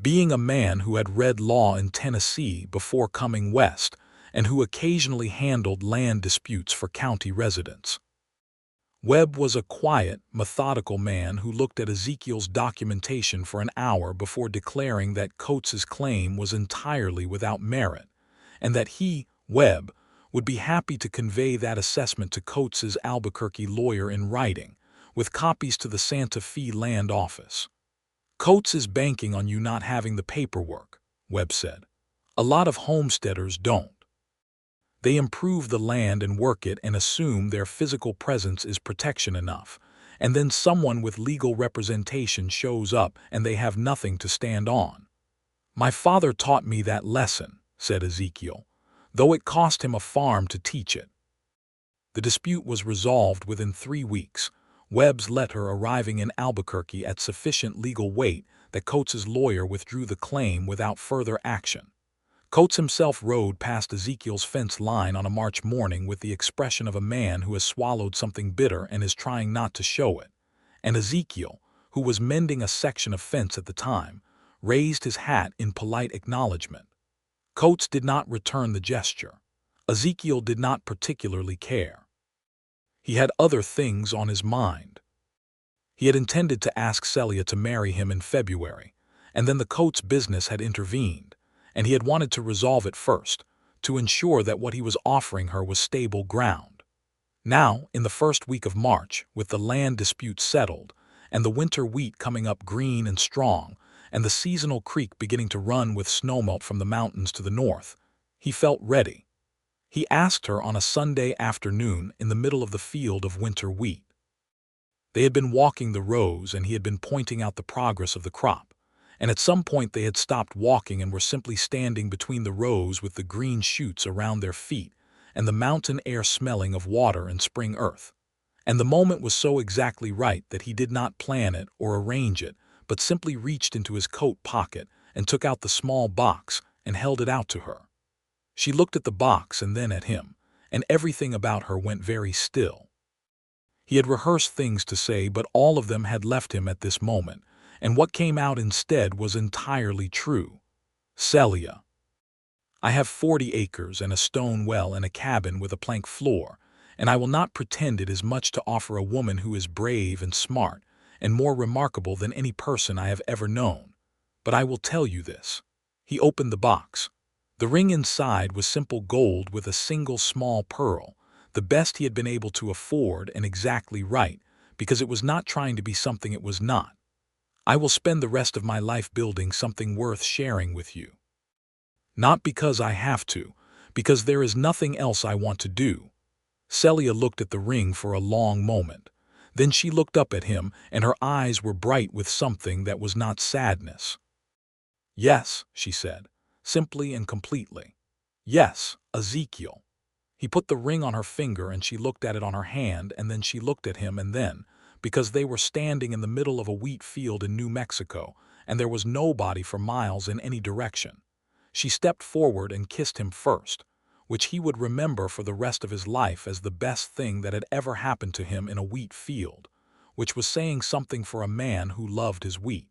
being a man who had read law in Tennessee before coming west and who occasionally handled land disputes for county residents. Webb was a quiet, methodical man who looked at Ezekiel's documentation for an hour before declaring that Coates's claim was entirely without merit, and that he, Webb, would be happy to convey that assessment to Coates's Albuquerque lawyer in writing, with copies to the Santa Fe land office. "Coates is banking on you not having the paperwork," Webb said. "A lot of homesteaders don't. They improve the land and work it and assume their physical presence is protection enough, and then someone with legal representation shows up and they have nothing to stand on. "My father taught me that lesson," said Ezekiel, "though it cost him a farm to teach it." The dispute was resolved within 3 weeks, Webb's letter arriving in Albuquerque at sufficient legal weight that Coates's lawyer withdrew the claim without further action. Coates himself rode past Ezekiel's fence line on a March morning with the expression of a man who has swallowed something bitter and is trying not to show it, and Ezekiel, who was mending a section of fence at the time, raised his hat in polite acknowledgement. Coates did not return the gesture. Ezekiel did not particularly care. He had other things on his mind. He had intended to ask Celia to marry him in February, and then the Coates business had intervened, and he had wanted to resolve it first, to ensure that what he was offering her was stable ground. Now, in the first week of March, with the land dispute settled, and the winter wheat coming up green and strong, and the seasonal creek beginning to run with snowmelt from the mountains to the north, he felt ready. He asked her on a Sunday afternoon in the middle of the field of winter wheat. They had been walking the rows and he had been pointing out the progress of the crop, and at some point they had stopped walking and were simply standing between the rows with the green shoots around their feet and the mountain air smelling of water and spring earth. And the moment was so exactly right that he did not plan it or arrange it, but simply reached into his coat pocket and took out the small box and held it out to her. She looked at the box and then at him, and everything about her went very still. He had rehearsed things to say, but all of them had left him at this moment, and what came out instead was entirely true. "Celia, I have 40 acres and a stone well and a cabin with a plank floor, and I will not pretend it is much to offer a woman who is brave and smart and more remarkable than any person I have ever known. But I will tell you this." He opened the box. The ring inside was simple gold with a single small pearl, the best he had been able to afford and exactly right, because it was not trying to be something it was not. "I will spend the rest of my life building something worth sharing with you. Not because I have to, because there is nothing else I want to do." Celia looked at the ring for a long moment. Then she looked up at him, and her eyes were bright with something that was not sadness. "Yes," she said, simply and completely. "Yes, Ezekiel." He put the ring on her finger and she looked at it on her hand, and then she looked at him, and then, because they were standing in the middle of a wheat field in New Mexico and there was nobody for miles in any direction, she stepped forward and kissed him first, which he would remember for the rest of his life as the best thing that had ever happened to him in a wheat field, which was saying something for a man who loved his wheat.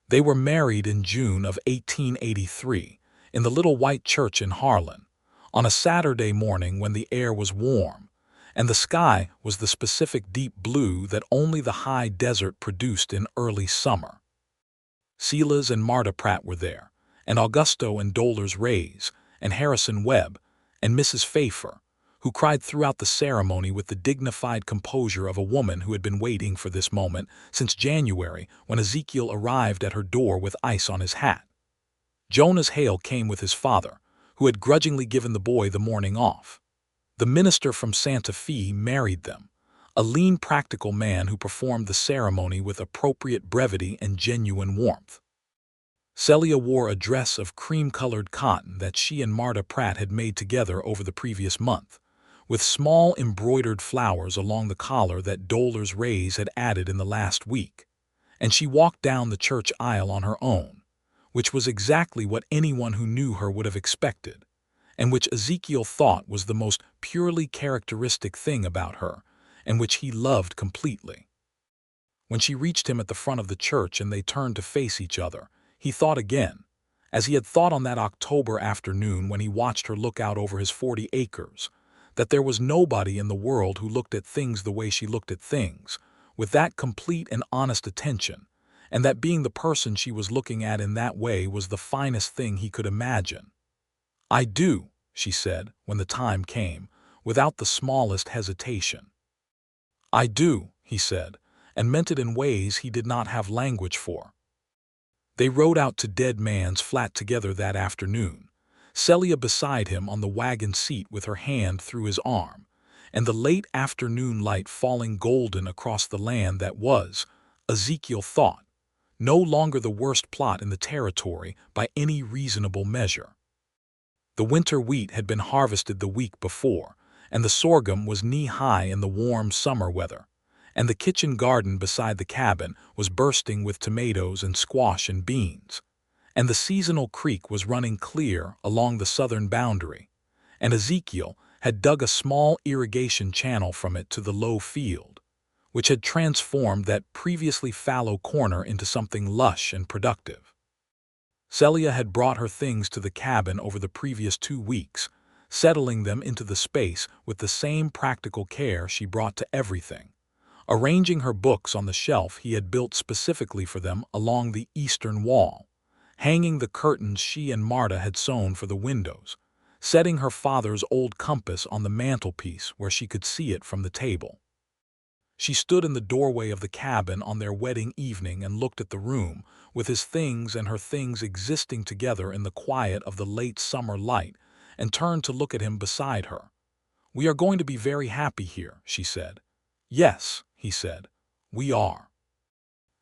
They were married in June of 1883 in the little white church in Harlan, on a Saturday morning when the air was warm, and the sky was the specific deep blue that only the high desert produced in early summer. Silas and Marta Pratt were there, and Augusto and Dolores Reyes, and Harrison Webb, and Mrs. Pfeiffer, who cried throughout the ceremony with the dignified composure of a woman who had been waiting for this moment since January, when Ezekiel arrived at her door with ice on his hat. Jonas Hale came with his father, who had grudgingly given the boy the morning off. The minister from Santa Fe married them, a lean, practical man who performed the ceremony with appropriate brevity and genuine warmth. Celia wore a dress of cream-colored cotton that she and Marta Pratt had made together over the previous month, with small embroidered flowers along the collar that Dolores Reyes had added in the last week, and she walked down the church aisle on her own, which was exactly what anyone who knew her would have expected, and which Ezekiel thought was the most purely characteristic thing about her, and which he loved completely. When she reached him at the front of the church and they turned to face each other, he thought again, as he had thought on that October afternoon when he watched her look out over his 40 acres, that there was nobody in the world who looked at things the way she looked at things, with that complete and honest attention, and that being the person she was looking at in that way was the finest thing he could imagine. "I do," she said, when the time came, without the smallest hesitation. "I do," he said, and meant it in ways he did not have language for. They rode out to Dead Man's Flat together that afternoon, Celia beside him on the wagon seat with her hand through his arm, and the late afternoon light falling golden across the land that was, Ezekiel thought, no longer the worst plot in the territory by any reasonable measure. The winter wheat had been harvested the week before, and the sorghum was knee-high in the warm summer weather, and the kitchen garden beside the cabin was bursting with tomatoes and squash and beans, and the seasonal creek was running clear along the southern boundary, and Ezekiel had dug a small irrigation channel from it to the low field, which had transformed that previously fallow corner into something lush and productive. Celia had brought her things to the cabin over the previous 2 weeks, settling them into the space with the same practical care she brought to everything, arranging her books on the shelf he had built specifically for them along the eastern wall, hanging the curtains she and Marta had sewn for the windows, setting her father's old compass on the mantelpiece where she could see it from the table. She stood in the doorway of the cabin on their wedding evening and looked at the room, with his things and her things existing together in the quiet of the late summer light, and turned to look at him beside her. "We are going to be very happy here," she said. "Yes," he said, "we are."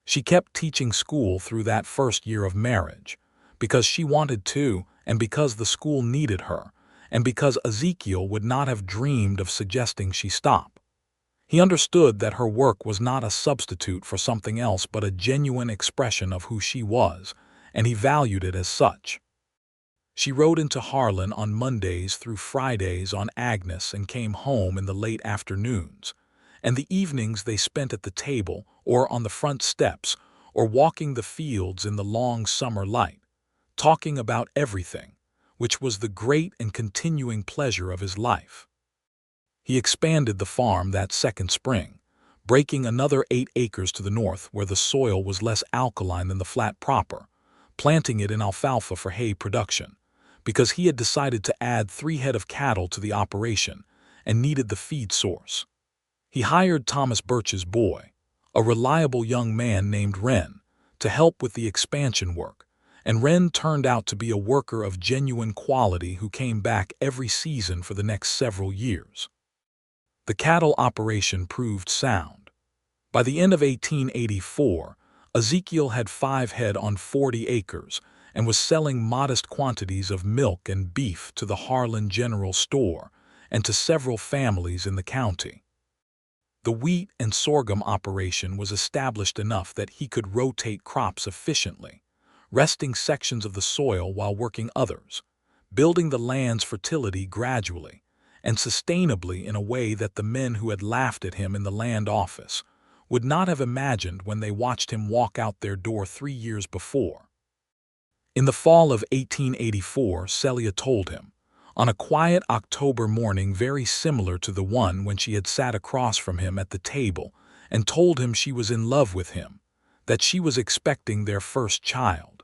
She kept teaching school through that first year of marriage, because she wanted to, and because the school needed her, and because Ezekiel would not have dreamed of suggesting she stop. He understood that her work was not a substitute for something else but a genuine expression of who she was, and he valued it as such. She rode into Harlan on Mondays through Fridays on Agnes and came home in the late afternoons, and the evenings they spent at the table or on the front steps or walking the fields in the long summer light, talking about everything, which was the great and continuing pleasure of his life. He expanded the farm that second spring, breaking another 8 acres to the north where the soil was less alkaline than the flat proper, planting it in alfalfa for hay production, because he had decided to add 3 head of cattle to the operation and needed the feed source. He hired Thomas Birch's boy, a reliable young man named Wren, to help with the expansion work, and Wren turned out to be a worker of genuine quality who came back every season for the next several years. The cattle operation proved sound. By the end of 1884, Ezekiel had 5 head on 40 acres and was selling modest quantities of milk and beef to the Harlan General Store and to several families in the county. The wheat and sorghum operation was established enough that he could rotate crops efficiently, resting sections of the soil while working others, building the land's fertility gradually and sustainably in a way that the men who had laughed at him in the land office would not have imagined when they watched him walk out their door 3 years before. In the fall of 1884, Celia told him, on a quiet October morning very similar to the one when she had sat across from him at the table and told him she was in love with him, that she was expecting their first child.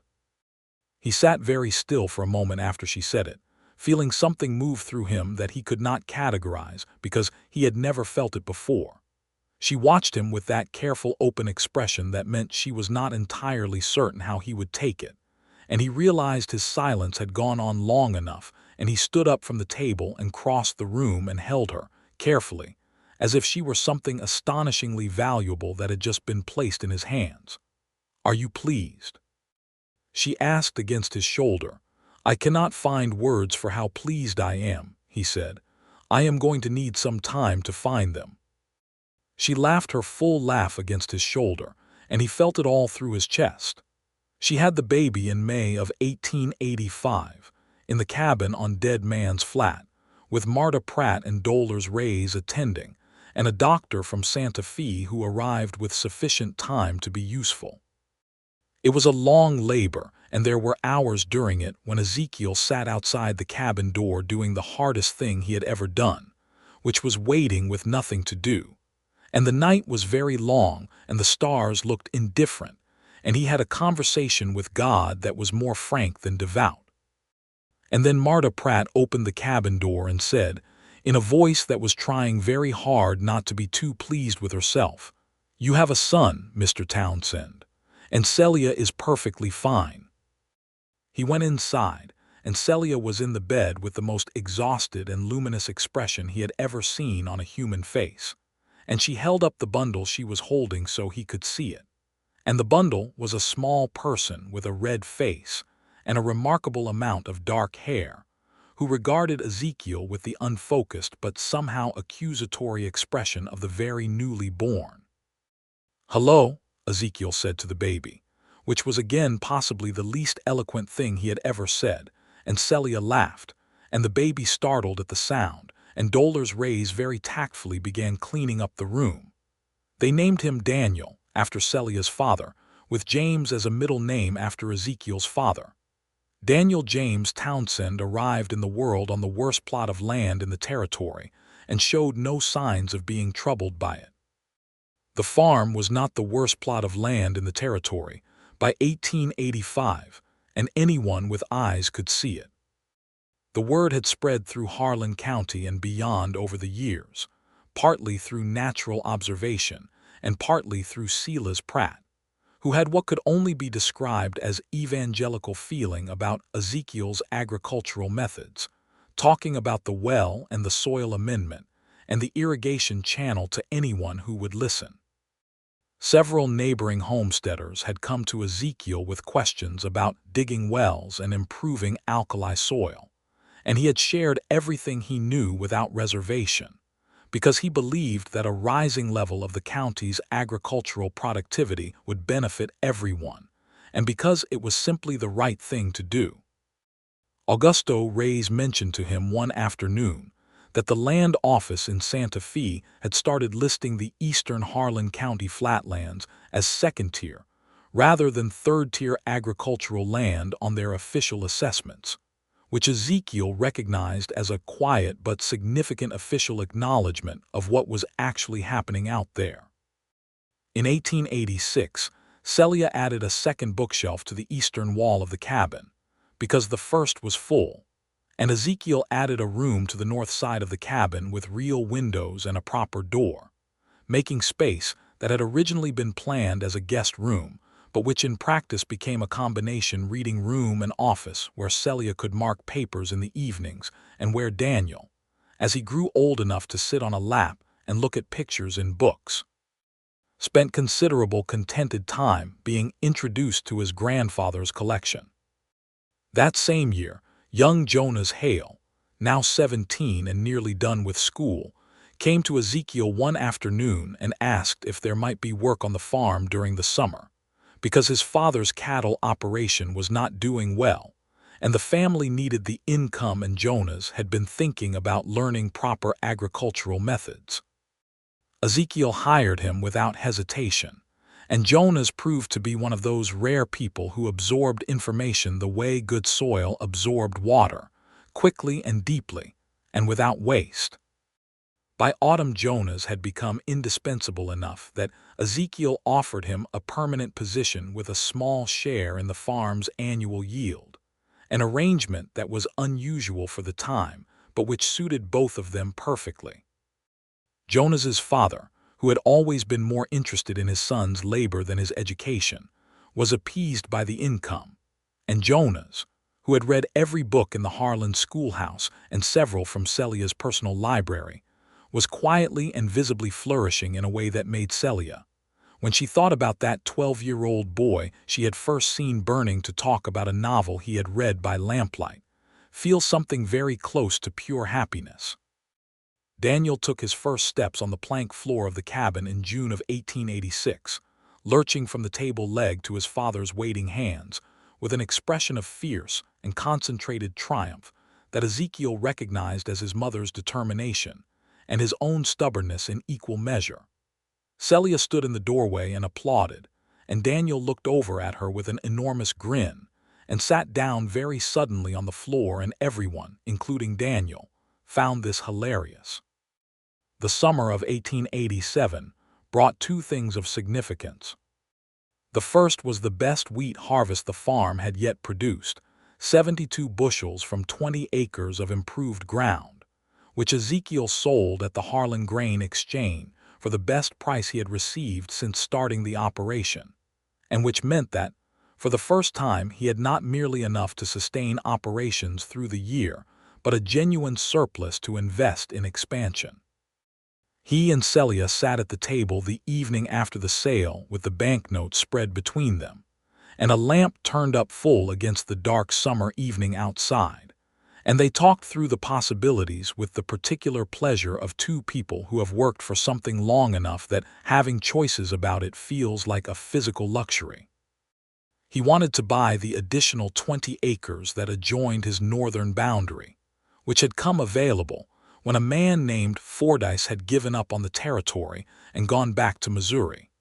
He sat very still for a moment after she said it, feeling something move through him that he could not categorize because he had never felt it before. She watched him with that careful open expression that meant she was not entirely certain how he would take it, and he realized his silence had gone on long enough, and he stood up from the table and crossed the room and held her, carefully, as if she were something astonishingly valuable that had just been placed in his hands. "Are you pleased?" She asked against his shoulder. "I cannot find words for how pleased I am," he said. "I am going to need some time to find them." She laughed her full laugh against his shoulder, and he felt it all through his chest. She had the baby in May of 1885, in the cabin on Dead Man's Flat, with Marta Pratt and Dolores Reyes attending, and a doctor from Santa Fe who arrived with sufficient time to be useful. It was a long labor, and there were hours during it when Ezekiel sat outside the cabin door doing the hardest thing he had ever done, which was waiting with nothing to do. And the night was very long, and the stars looked indifferent, and he had a conversation with God that was more frank than devout. And then Marta Pratt opened the cabin door and said, in a voice that was trying very hard not to be too pleased with herself, "You have a son, Mr. Townsend, and Celia is perfectly fine." He went inside, and Celia was in the bed with the most exhausted and luminous expression he had ever seen on a human face, and she held up the bundle she was holding so he could see it. and the bundle was a small person with a red face and a remarkable amount of dark hair, who regarded Ezekiel with the unfocused but somehow accusatory expression of the very newly born. "Hello," Ezekiel said to the baby, which was again possibly the least eloquent thing he had ever said, and Celia laughed, and the baby startled at the sound, and Dolores Rays very tactfully began cleaning up the room. They named him Daniel, after Celia's father, with James as a middle name after Ezekiel's father. Daniel James Townsend arrived in the world on the worst plot of land in the territory and showed no signs of being troubled by it. The farm was not the worst plot of land in the territory by 1885, and anyone with eyes could see it. The word had spread through Harlan County and beyond over the years, partly through natural observation and partly through Silas Pratt, who had what could only be described as evangelical feeling about Ezekiel's agricultural methods, talking about the well and the soil amendment and the irrigation channel to anyone who would listen. Several neighboring homesteaders had come to Ezekiel with questions about digging wells and improving alkali soil, and he had shared everything he knew without reservation, because he believed that a rising level of the county's agricultural productivity would benefit everyone, and because it was simply the right thing to do. Augusto Reyes mentioned to him one afternoon that the land office in Santa Fe had started listing the eastern Harlan County flatlands as second-tier, rather than third-tier agricultural land on their official assessments, which Ezekiel recognized as a quiet but significant official acknowledgement of what was actually happening out there. In 1886, Celia added a second bookshelf to the eastern wall of the cabin, because the first was full, and Ezekiel added a room to the north side of the cabin with real windows and a proper door, making space that had originally been planned as a guest room, but which in practice became a combination reading room and office where Celia could mark papers in the evenings and where Daniel, as he grew old enough to sit on a lap and look at pictures in books, spent considerable contented time being introduced to his grandfather's collection. That same year, young Jonas Hale, now 17 and nearly done with school, came to Ezekiel one afternoon and asked if there might be work on the farm during the summer, because his father's cattle operation was not doing well, and the family needed the income, and Jonas had been thinking about learning proper agricultural methods. Ezekiel hired him without hesitation, and Jonas proved to be one of those rare people who absorbed information the way good soil absorbed water, quickly and deeply, and without waste. By autumn, Jonas had become indispensable enough that Ezekiel offered him a permanent position with a small share in the farm's annual yield, an arrangement that was unusual for the time, but which suited both of them perfectly. Jonas's father, who had always been more interested in his son's labor than his education, was appeased by the income, and Jonas, who had read every book in the Harlan schoolhouse and several from Celia's personal library, was quietly and visibly flourishing in a way that made Celia, when she thought about that 12-year-old boy she had first seen burning to talk about a novel he had read by lamplight, feel something very close to pure happiness. Daniel took his first steps on the plank floor of the cabin in June of 1886, lurching from the table leg to his father's waiting hands, with an expression of fierce and concentrated triumph that Ezekiel recognized as his mother's determination and his own stubbornness in equal measure. Celia stood in the doorway and applauded, and Daniel looked over at her with an enormous grin and sat down very suddenly on the floor, and everyone, including Daniel, found this hilarious. The summer of 1887 brought two things of significance. The first was the best wheat harvest the farm had yet produced, 72 bushels from 20 acres of improved ground, which Ezekiel sold at the Harlan Grain Exchange for the best price he had received since starting the operation, and which meant that, for the first time, he had not merely enough to sustain operations through the year, but a genuine surplus to invest in expansion. He and Celia sat at the table the evening after the sale with the banknotes spread between them, and a lamp turned up full against the dark summer evening outside, and they talked through the possibilities with the particular pleasure of two people who have worked for something long enough that having choices about it feels like a physical luxury. He wanted to buy the additional 20 acres that adjoined his northern boundary, which had come available when a man named Fordyce had given up on the territory and gone back to Missouri.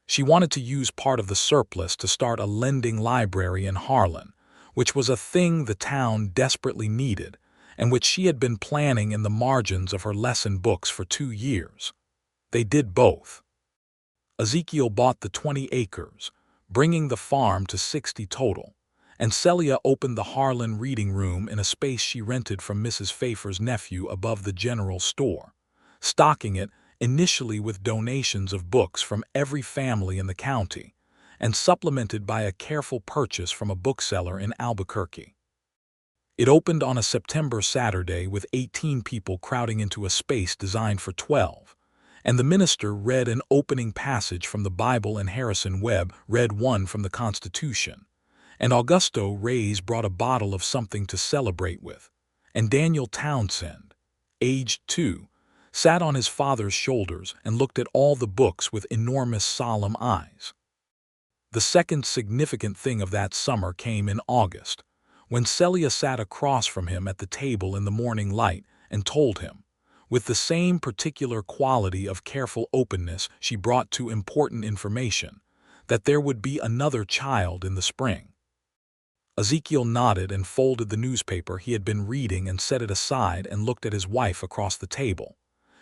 She wanted to use part of the surplus to start a lending library in Harlan, which was a thing the town desperately needed and which she had been planning in the margins of her lesson books for 2 years. They did both. Ezekiel bought the 20 acres, bringing the farm to 60 total, and Celia opened the Harlan reading room in a space she rented from Mrs. Pfeiffer's nephew above the general store, stocking it initially with donations of books from every family in the county, and supplemented by a careful purchase from a bookseller in Albuquerque. It opened on a September Saturday with 18 people crowding into a space designed for 12, and the minister read an opening passage from the Bible and Harrison Webb read one from the Constitution, and Augusto Reyes brought a bottle of something to celebrate with, and Daniel Townsend, aged 2, sat on his father's shoulders and looked at all the books with enormous solemn eyes. The second significant thing of that summer came in August, when Celia sat across from him at the table in the morning light and told him, with the same particular quality of careful openness she brought to important information, that there would be another child in the spring. Ezekiel nodded and folded the newspaper he had been reading and set it aside and looked at his wife across the table.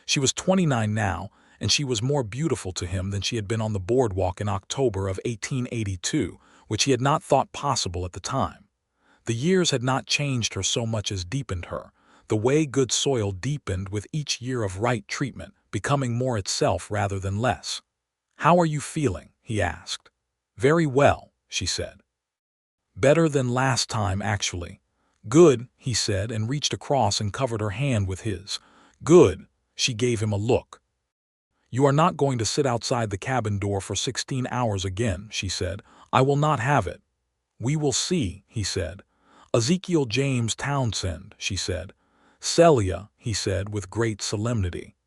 She was 29 now, and she was more beautiful to him than she had been on the boardwalk in October of 1882, which he had not thought possible at the time. The years had not changed her so much as deepened her, the way good soil deepened with each year of right treatment, becoming more itself rather than less. "How are you feeling?" he asked. "Very well," she said. "Better than last time, actually." "Good," he said, and reached across and covered her hand with his. "Good." She gave him a look. "You are not going to sit outside the cabin door for 16 hours again," she said. "I will not have it." "We will see," he said. "Ezekiel James Townsend," she said. "Celia," he said with great solemnity.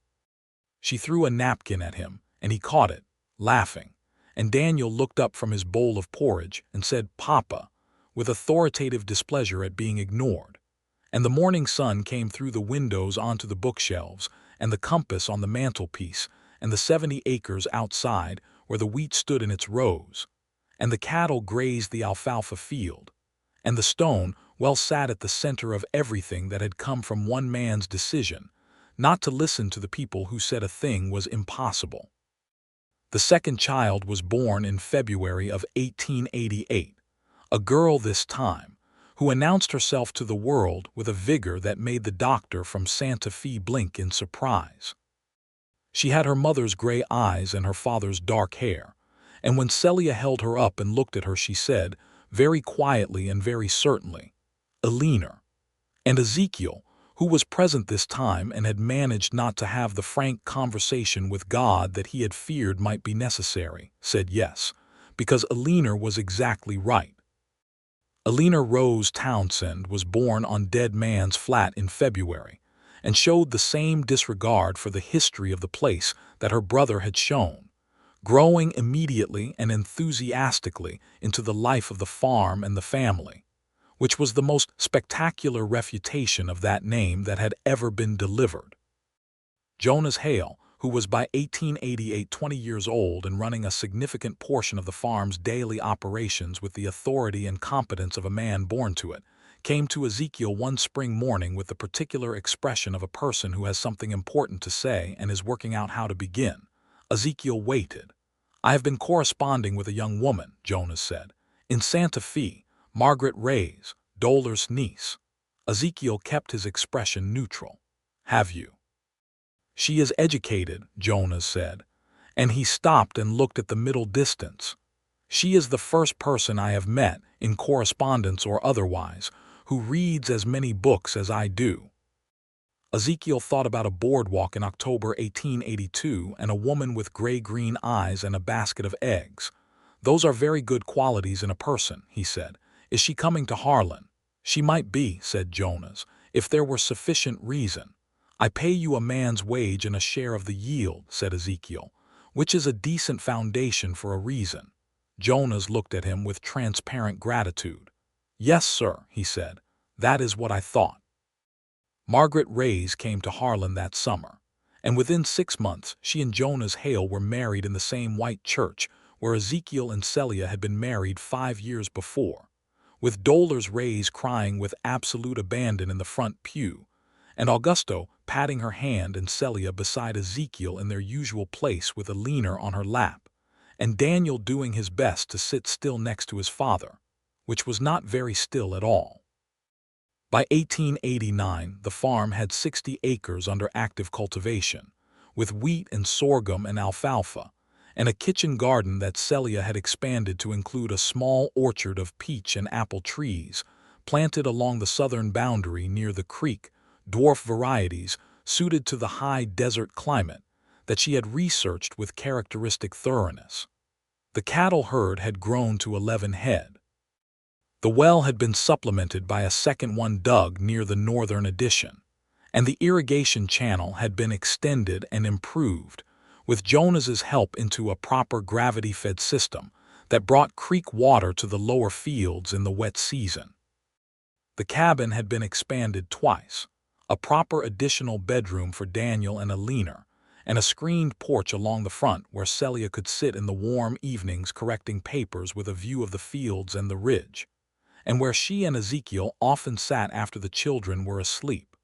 She threw a napkin at him, and he caught it, laughing, and Daniel looked up from his bowl of porridge and said, "Papa," with authoritative displeasure at being ignored, and the morning sun came through the windows onto the bookshelves, and the compass on the mantelpiece, and the 70 acres outside where the wheat stood in its rows, and the cattle grazed the alfalfa field, and the stone well sat at the center of everything that had come from one man's decision, not to listen to the people who said a thing was impossible. The second child was born in February of 1888, a girl this time, who announced herself to the world with a vigor that made the doctor from Santa Fe blink in surprise. She had her mother's gray eyes and her father's dark hair, and when Celia held her up and looked at her she said, very quietly and very certainly, "Eleanor." And Ezekiel, who was present this time and had managed not to have the frank conversation with God that he had feared might be necessary, said yes, because Eleanor was exactly right. Eleanor Rose Townsend was born on Dead Man's Flat in February, and showed the same disregard for the history of the place that her brother had shown, growing immediately and enthusiastically into the life of the farm and the family, which was the most spectacular refutation of that name that had ever been delivered. Jonas Hale, who was by 1888 20 years old and running a significant portion of the farm's daily operations with the authority and competence of a man born to it, came to Ezekiel one spring morning with the particular expression of a person who has something important to say and is working out how to begin. Ezekiel waited. "I have been corresponding with a young woman," Jonas said, "in Santa Fe, Margaret Reyes, Doller's niece." Ezekiel kept his expression neutral. "Have you?" "She is educated," Jonas said, and he stopped and looked at the middle distance. "She is the first person I have met, in correspondence or otherwise, who reads as many books as I do." Ezekiel thought about a boardwalk in October 1882 and a woman with gray-green eyes and a basket of eggs. Those are very good qualities in a person, he said. Is she coming to Harlan? She might be, said Jonas, if there were sufficient reason. I pay you a man's wage and a share of the yield, said Ezekiel, which is a decent foundation for a reason. Jonas looked at him with transparent gratitude. Yes, sir, he said. That is what I thought. Margaret Rays came to Harlan that summer, and within 6 months she and Jonas Hale were married in the same white church where Ezekiel and Celia had been married 5 years before, with Dolores Rays crying with absolute abandon in the front pew, and Augusto patting her hand and Celia beside Ezekiel in their usual place with a leaner on her lap, and Daniel doing his best to sit still next to his father, which was not very still at all. By 1889, the farm had 60 acres under active cultivation, with wheat and sorghum and alfalfa, and a kitchen garden that Celia had expanded to include a small orchard of peach and apple trees, planted along the southern boundary near the creek, dwarf varieties suited to the high desert climate that she had researched with characteristic thoroughness. The cattle herd had grown to 11 head. The well had been supplemented by a second one dug near the northern addition, and the irrigation channel had been extended and improved, with Jonas's help into a proper gravity-fed system that brought creek water to the lower fields in the wet season. The cabin had been expanded twice, a proper additional bedroom for Daniel and a leaner, and a screened porch along the front where Celia could sit in the warm evenings correcting papers with a view of the fields and the ridge, and where she and Ezekiel often sat after the children were asleep,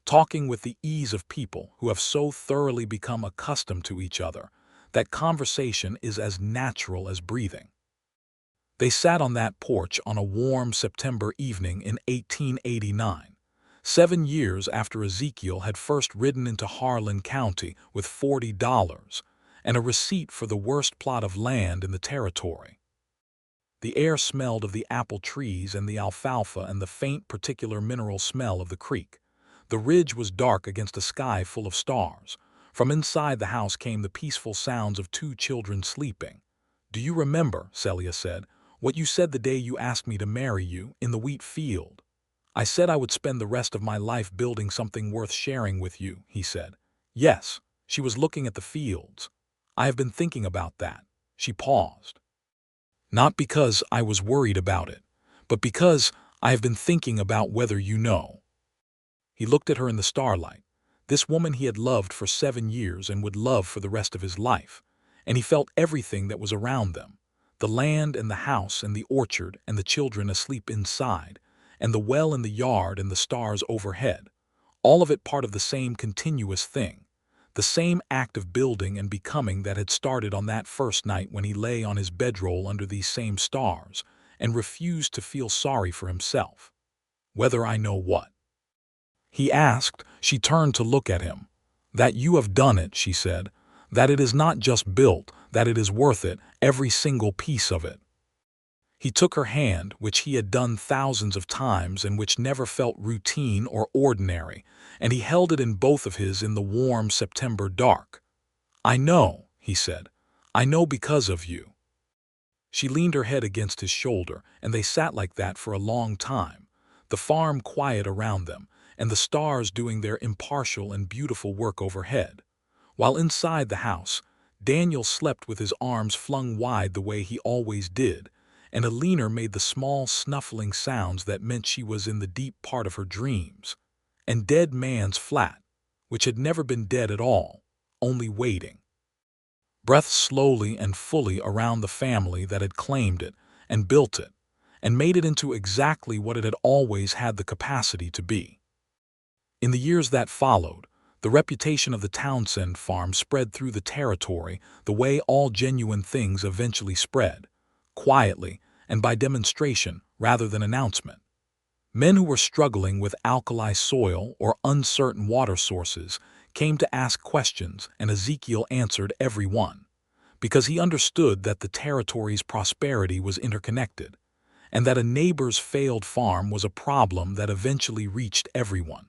talking with the ease of people who have so thoroughly become accustomed to each other that conversation is as natural as breathing. They sat on that porch on a warm September evening in 1889, 7 years after Ezekiel had first ridden into Harlan County with $40 and a receipt for the worst plot of land in the territory. The air smelled of the apple trees and the alfalfa and the faint particular mineral smell of the creek. The ridge was dark against a sky full of stars. From inside the house came the peaceful sounds of 2 children sleeping. "Do you remember," Celia said, "what you said the day you asked me to marry you in the wheat field?" "I said I would spend the rest of my life building something worth sharing with you," he said. "Yes." She was looking at the fields. "I have been thinking about that." She paused. "Not because I was worried about it, but because I have been thinking about whether you know." He looked at her in the starlight, this woman he had loved for 7 years and would love for the rest of his life, and he felt everything that was around them, the land and the house and the orchard and the children asleep inside, and the well in the yard and the stars overhead, all of it part of the same continuous thing, the same act of building and becoming that had started on that first night when he lay on his bedroll under these same stars and refused to feel sorry for himself. "Whether I know what?" he asked. She turned to look at him. "That you have done it," she said. "That it is not just built, that it is worth it, every single piece of it." He took her hand, which he had done thousands of times and which never felt routine or ordinary, and he held it in both of his in the warm September dark. "I know," he said. "I know because of you." She leaned her head against his shoulder, and they sat like that for a long time, the farm quiet around them, and the stars doing their impartial and beautiful work overhead, while inside the house, Daniel slept with his arms flung wide the way he always did, and a leaner made the small snuffling sounds that meant she was in the deep part of her dreams, and Dead Man's Flat, which had never been dead at all, only waiting. Breathed slowly and fully around the family that had claimed it and built it, and made it into exactly what it had always had the capacity to be. In the years that followed, the reputation of the Townsend farm spread through the territory the way all genuine things eventually spread, quietly and by demonstration rather than announcement. Men who were struggling with alkali soil or uncertain water sources came to ask questions, and Ezekiel answered every one, because he understood that the territory's prosperity was interconnected, and that a neighbor's failed farm was a problem that eventually reached everyone.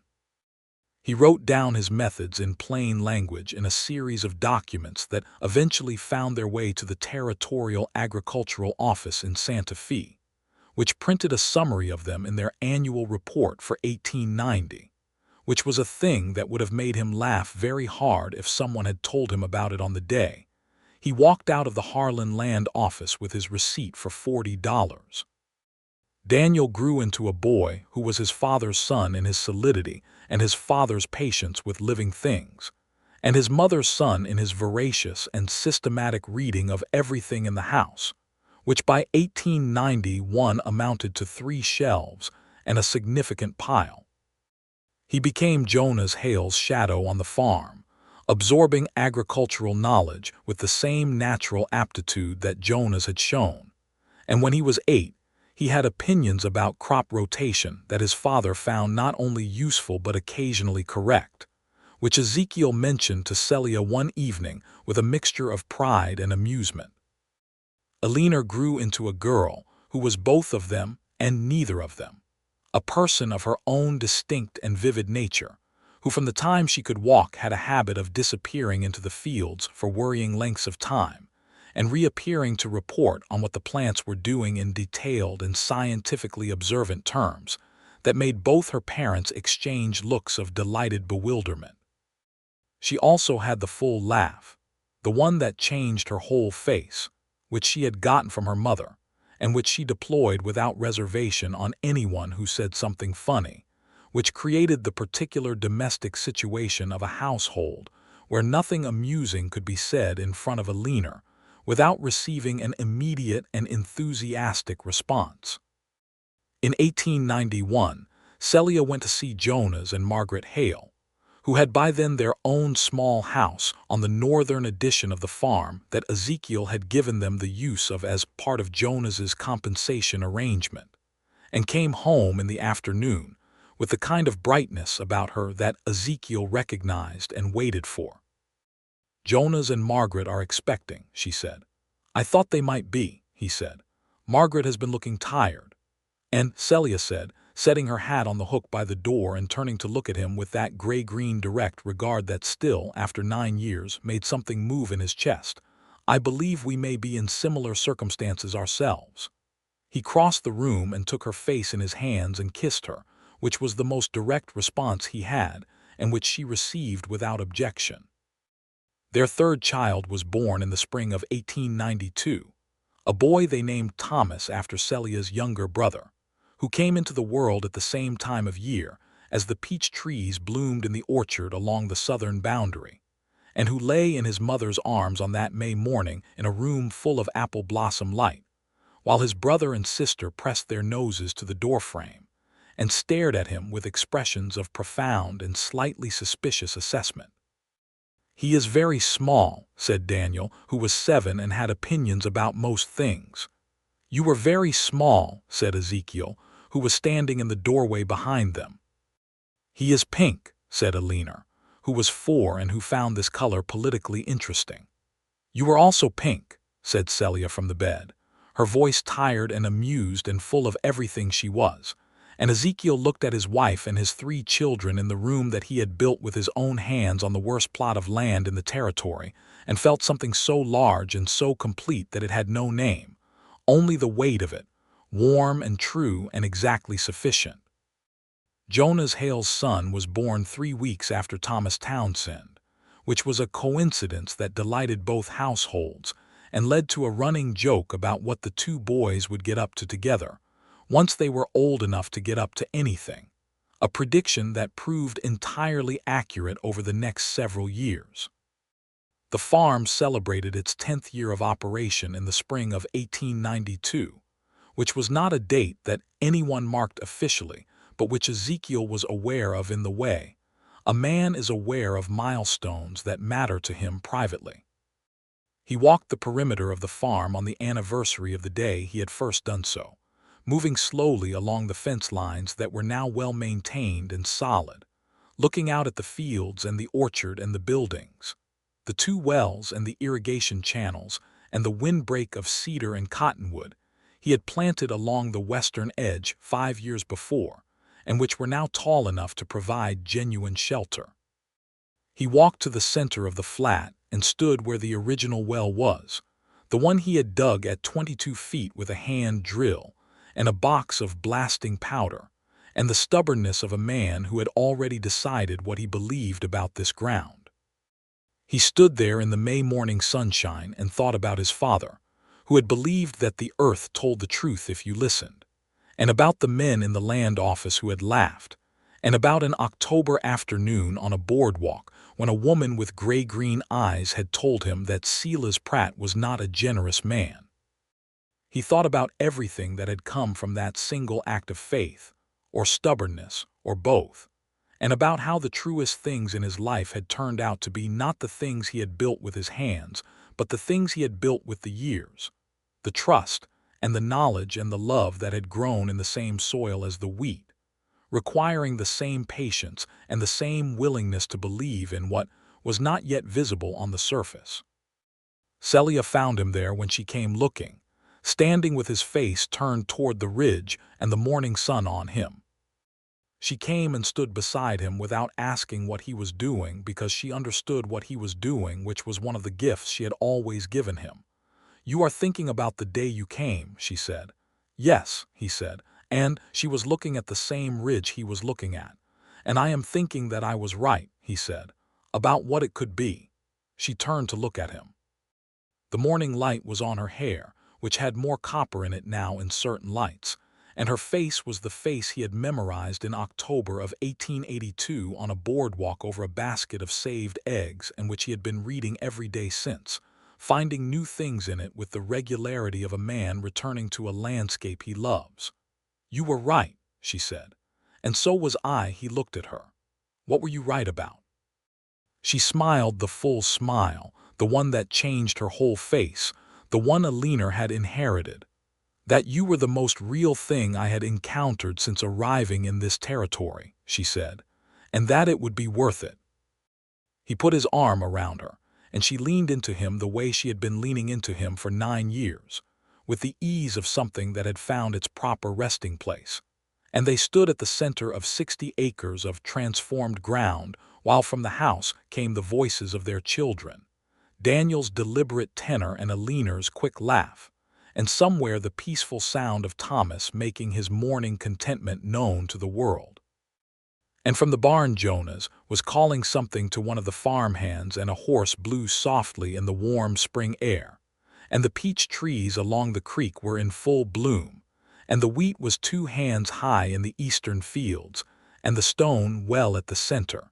He wrote down his methods in plain language in a series of documents that eventually found their way to the Territorial Agricultural Office in Santa Fe, which printed a summary of them in their annual report for 1890, which was a thing that would have made him laugh very hard if someone had told him about it on the day. He walked out of the Harlan Land office with his receipt for $40. Daniel grew into a boy who was his father's son in his solidity and his father's patience with living things, and his mother's son in his voracious and systematic reading of everything in the house, which by 1891 amounted to 3 shelves and a significant pile. He became Jonas Hale's shadow on the farm, absorbing agricultural knowledge with the same natural aptitude that Jonas had shown, and when he was 8, he had opinions about crop rotation that his father found not only useful but occasionally correct, which Ezekiel mentioned to Celia one evening with a mixture of pride and amusement. Alina grew into a girl who was both of them and neither of them, a person of her own distinct and vivid nature, who from the time she could walk had a habit of disappearing into the fields for worrying lengths of time, and reappearing to report on what the plants were doing in detailed and scientifically observant terms that made both her parents exchange looks of delighted bewilderment. She also had the full laugh, the one that changed her whole face, which she had gotten from her mother, and which she deployed without reservation on anyone who said something funny, which created the particular domestic situation of a household where nothing amusing could be said in front of Alina without receiving an immediate and enthusiastic response. In 1891, Celia went to see Jonas and Margaret Hale, who had by then their own small house on the northern addition of the farm that Ezekiel had given them the use of as part of Jonas's compensation arrangement, and came home in the afternoon with the kind of brightness about her that Ezekiel recognized and waited for. "Jonas and Margaret are expecting," she said. "I thought they might be," he said. "Margaret has been looking tired." And Celia said, setting her hat on the hook by the door and turning to look at him with that gray-green direct regard that still, after 9 years, made something move in his chest, "I believe we may be in similar circumstances ourselves." He crossed the room and took her face in his hands and kissed her, which was the most direct response he had, and which she received without objection. Their third child was born in the spring of 1892, a boy they named Thomas after Celia's younger brother, who came into the world at the same time of year as the peach trees bloomed in the orchard along the southern boundary, and who lay in his mother's arms on that May morning in a room full of apple blossom light, while his brother and sister pressed their noses to the doorframe and stared at him with expressions of profound and slightly suspicious assessment. "He is very small," said Daniel, who was 7 and had opinions about most things. "You were very small," said Ezekiel, who was standing in the doorway behind them. "He is pink," said Alina, who was 4 and who found this color politically interesting. "You are also pink," said Celia from the bed, her voice tired and amused and full of everything she was, and Ezekiel looked at his wife and his 3 children in the room that he had built with his own hands on the worst plot of land in the territory, and felt something so large and so complete that it had no name, only the weight of it, warm and true and exactly sufficient. Jonas Hale's son was born 3 weeks after Thomas Townsend, which was a coincidence that delighted both households and led to a running joke about what the 2 boys would get up to together, once they were old enough to get up to anything, a prediction that proved entirely accurate over the next several years. The farm celebrated its 10th year of operation in the spring of 1892, which was not a date that anyone marked officially, but which Ezekiel was aware of in the way a man is aware of milestones that matter to him privately. He walked the perimeter of the farm on the anniversary of the day he had first done so, moving slowly along the fence lines that were now well maintained and solid, looking out at the fields and the orchard and the buildings, the 2 wells and the irrigation channels and the windbreak of cedar and cottonwood he had planted along the western edge 5 years before, and which were now tall enough to provide genuine shelter. He walked to the center of the flat and stood where the original well was, the one he had dug at 22 feet with a hand drill and a box of blasting powder, and the stubbornness of a man who had already decided what he believed about this ground. He stood there in the May morning sunshine and thought about his father, who had believed that the earth told the truth if you listened, and about the men in the land office who had laughed, and about an October afternoon on a boardwalk when a woman with gray-green eyes had told him that Silas Pratt was not a generous man. He thought about everything that had come from that single act of faith, or stubbornness, or both, and about how the truest things in his life had turned out to be not the things he had built with his hands, but the things he had built with the years, the trust and the knowledge and the love that had grown in the same soil as the wheat, requiring the same patience and the same willingness to believe in what was not yet visible on the surface. Celia found him there when she came looking, standing with his face turned toward the ridge and the morning sun on him. She came and stood beside him without asking what he was doing because she understood what he was doing, which was one of the gifts she had always given him. "You are thinking about the day you came," she said. "Yes," he said, and she was looking at the same ridge he was looking at. "And I am thinking that I was right," he said, "about what it could be." She turned to look at him. The morning light was on her hair, which had more copper in it now in certain lights, and her face was the face he had memorized in October of 1882 on a boardwalk over a basket of saved eggs, and which he had been reading every day since, finding new things in it with the regularity of a man returning to a landscape he loves. "You were right," she said. "And so was I." He looked at her. "What were you right about?" She smiled the full smile, the one that changed her whole face, the one Alina had inherited. "That you were the most real thing I had encountered since arriving in this territory," she said, "and that it would be worth it." He put his arm around her, and she leaned into him the way she had been leaning into him for 9 years, with the ease of something that had found its proper resting place. And they stood at the center of 60 acres of transformed ground, while from the house came the voices of their children, Daniel's deliberate tenor and Alina's quick laugh, and somewhere the peaceful sound of Thomas making his morning contentment known to the world. And from the barn Jonas was calling something to one of the farm hands, and a horse blew softly in the warm spring air, and the peach trees along the creek were in full bloom, and the wheat was 2 hands high in the eastern fields, and the stone well at the center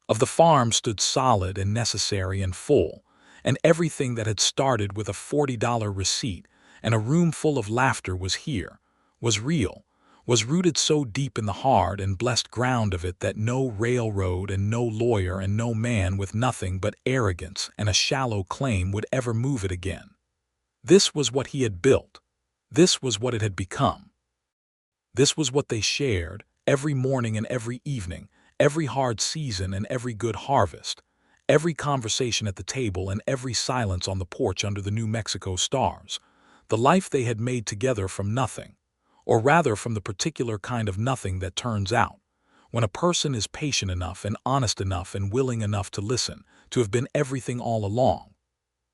of the farm stood solid and necessary and full, and everything that had started with a $40 receipt and a room full of laughter was here, was real, was rooted so deep in the hard and blessed ground of it that no railroad and no lawyer and no man with nothing but arrogance and a shallow claim would ever move it again. This was what he had built. This was what it had become. This was what they shared every morning and every evening, every hard season and every good harvest, every conversation at the table and every silence on the porch under the New Mexico stars, the life they had made together from nothing, or rather from the particular kind of nothing that turns out, when a person is patient enough and honest enough and willing enough to listen, to have been everything all along.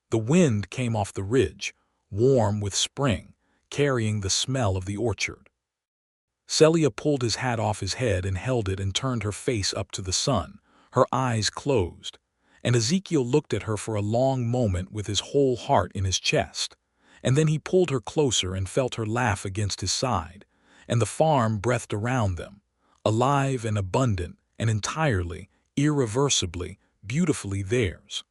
The wind came off the ridge, warm with spring, carrying the smell of the orchard. Celia pulled his hat off his head and held it and turned her face up to the sun, her eyes closed, and Ezekiel looked at her for a long moment with his whole heart in his chest, and then he pulled her closer and felt her laugh against his side, and the farm breathed around them, alive and abundant and entirely, irreversibly, beautifully theirs.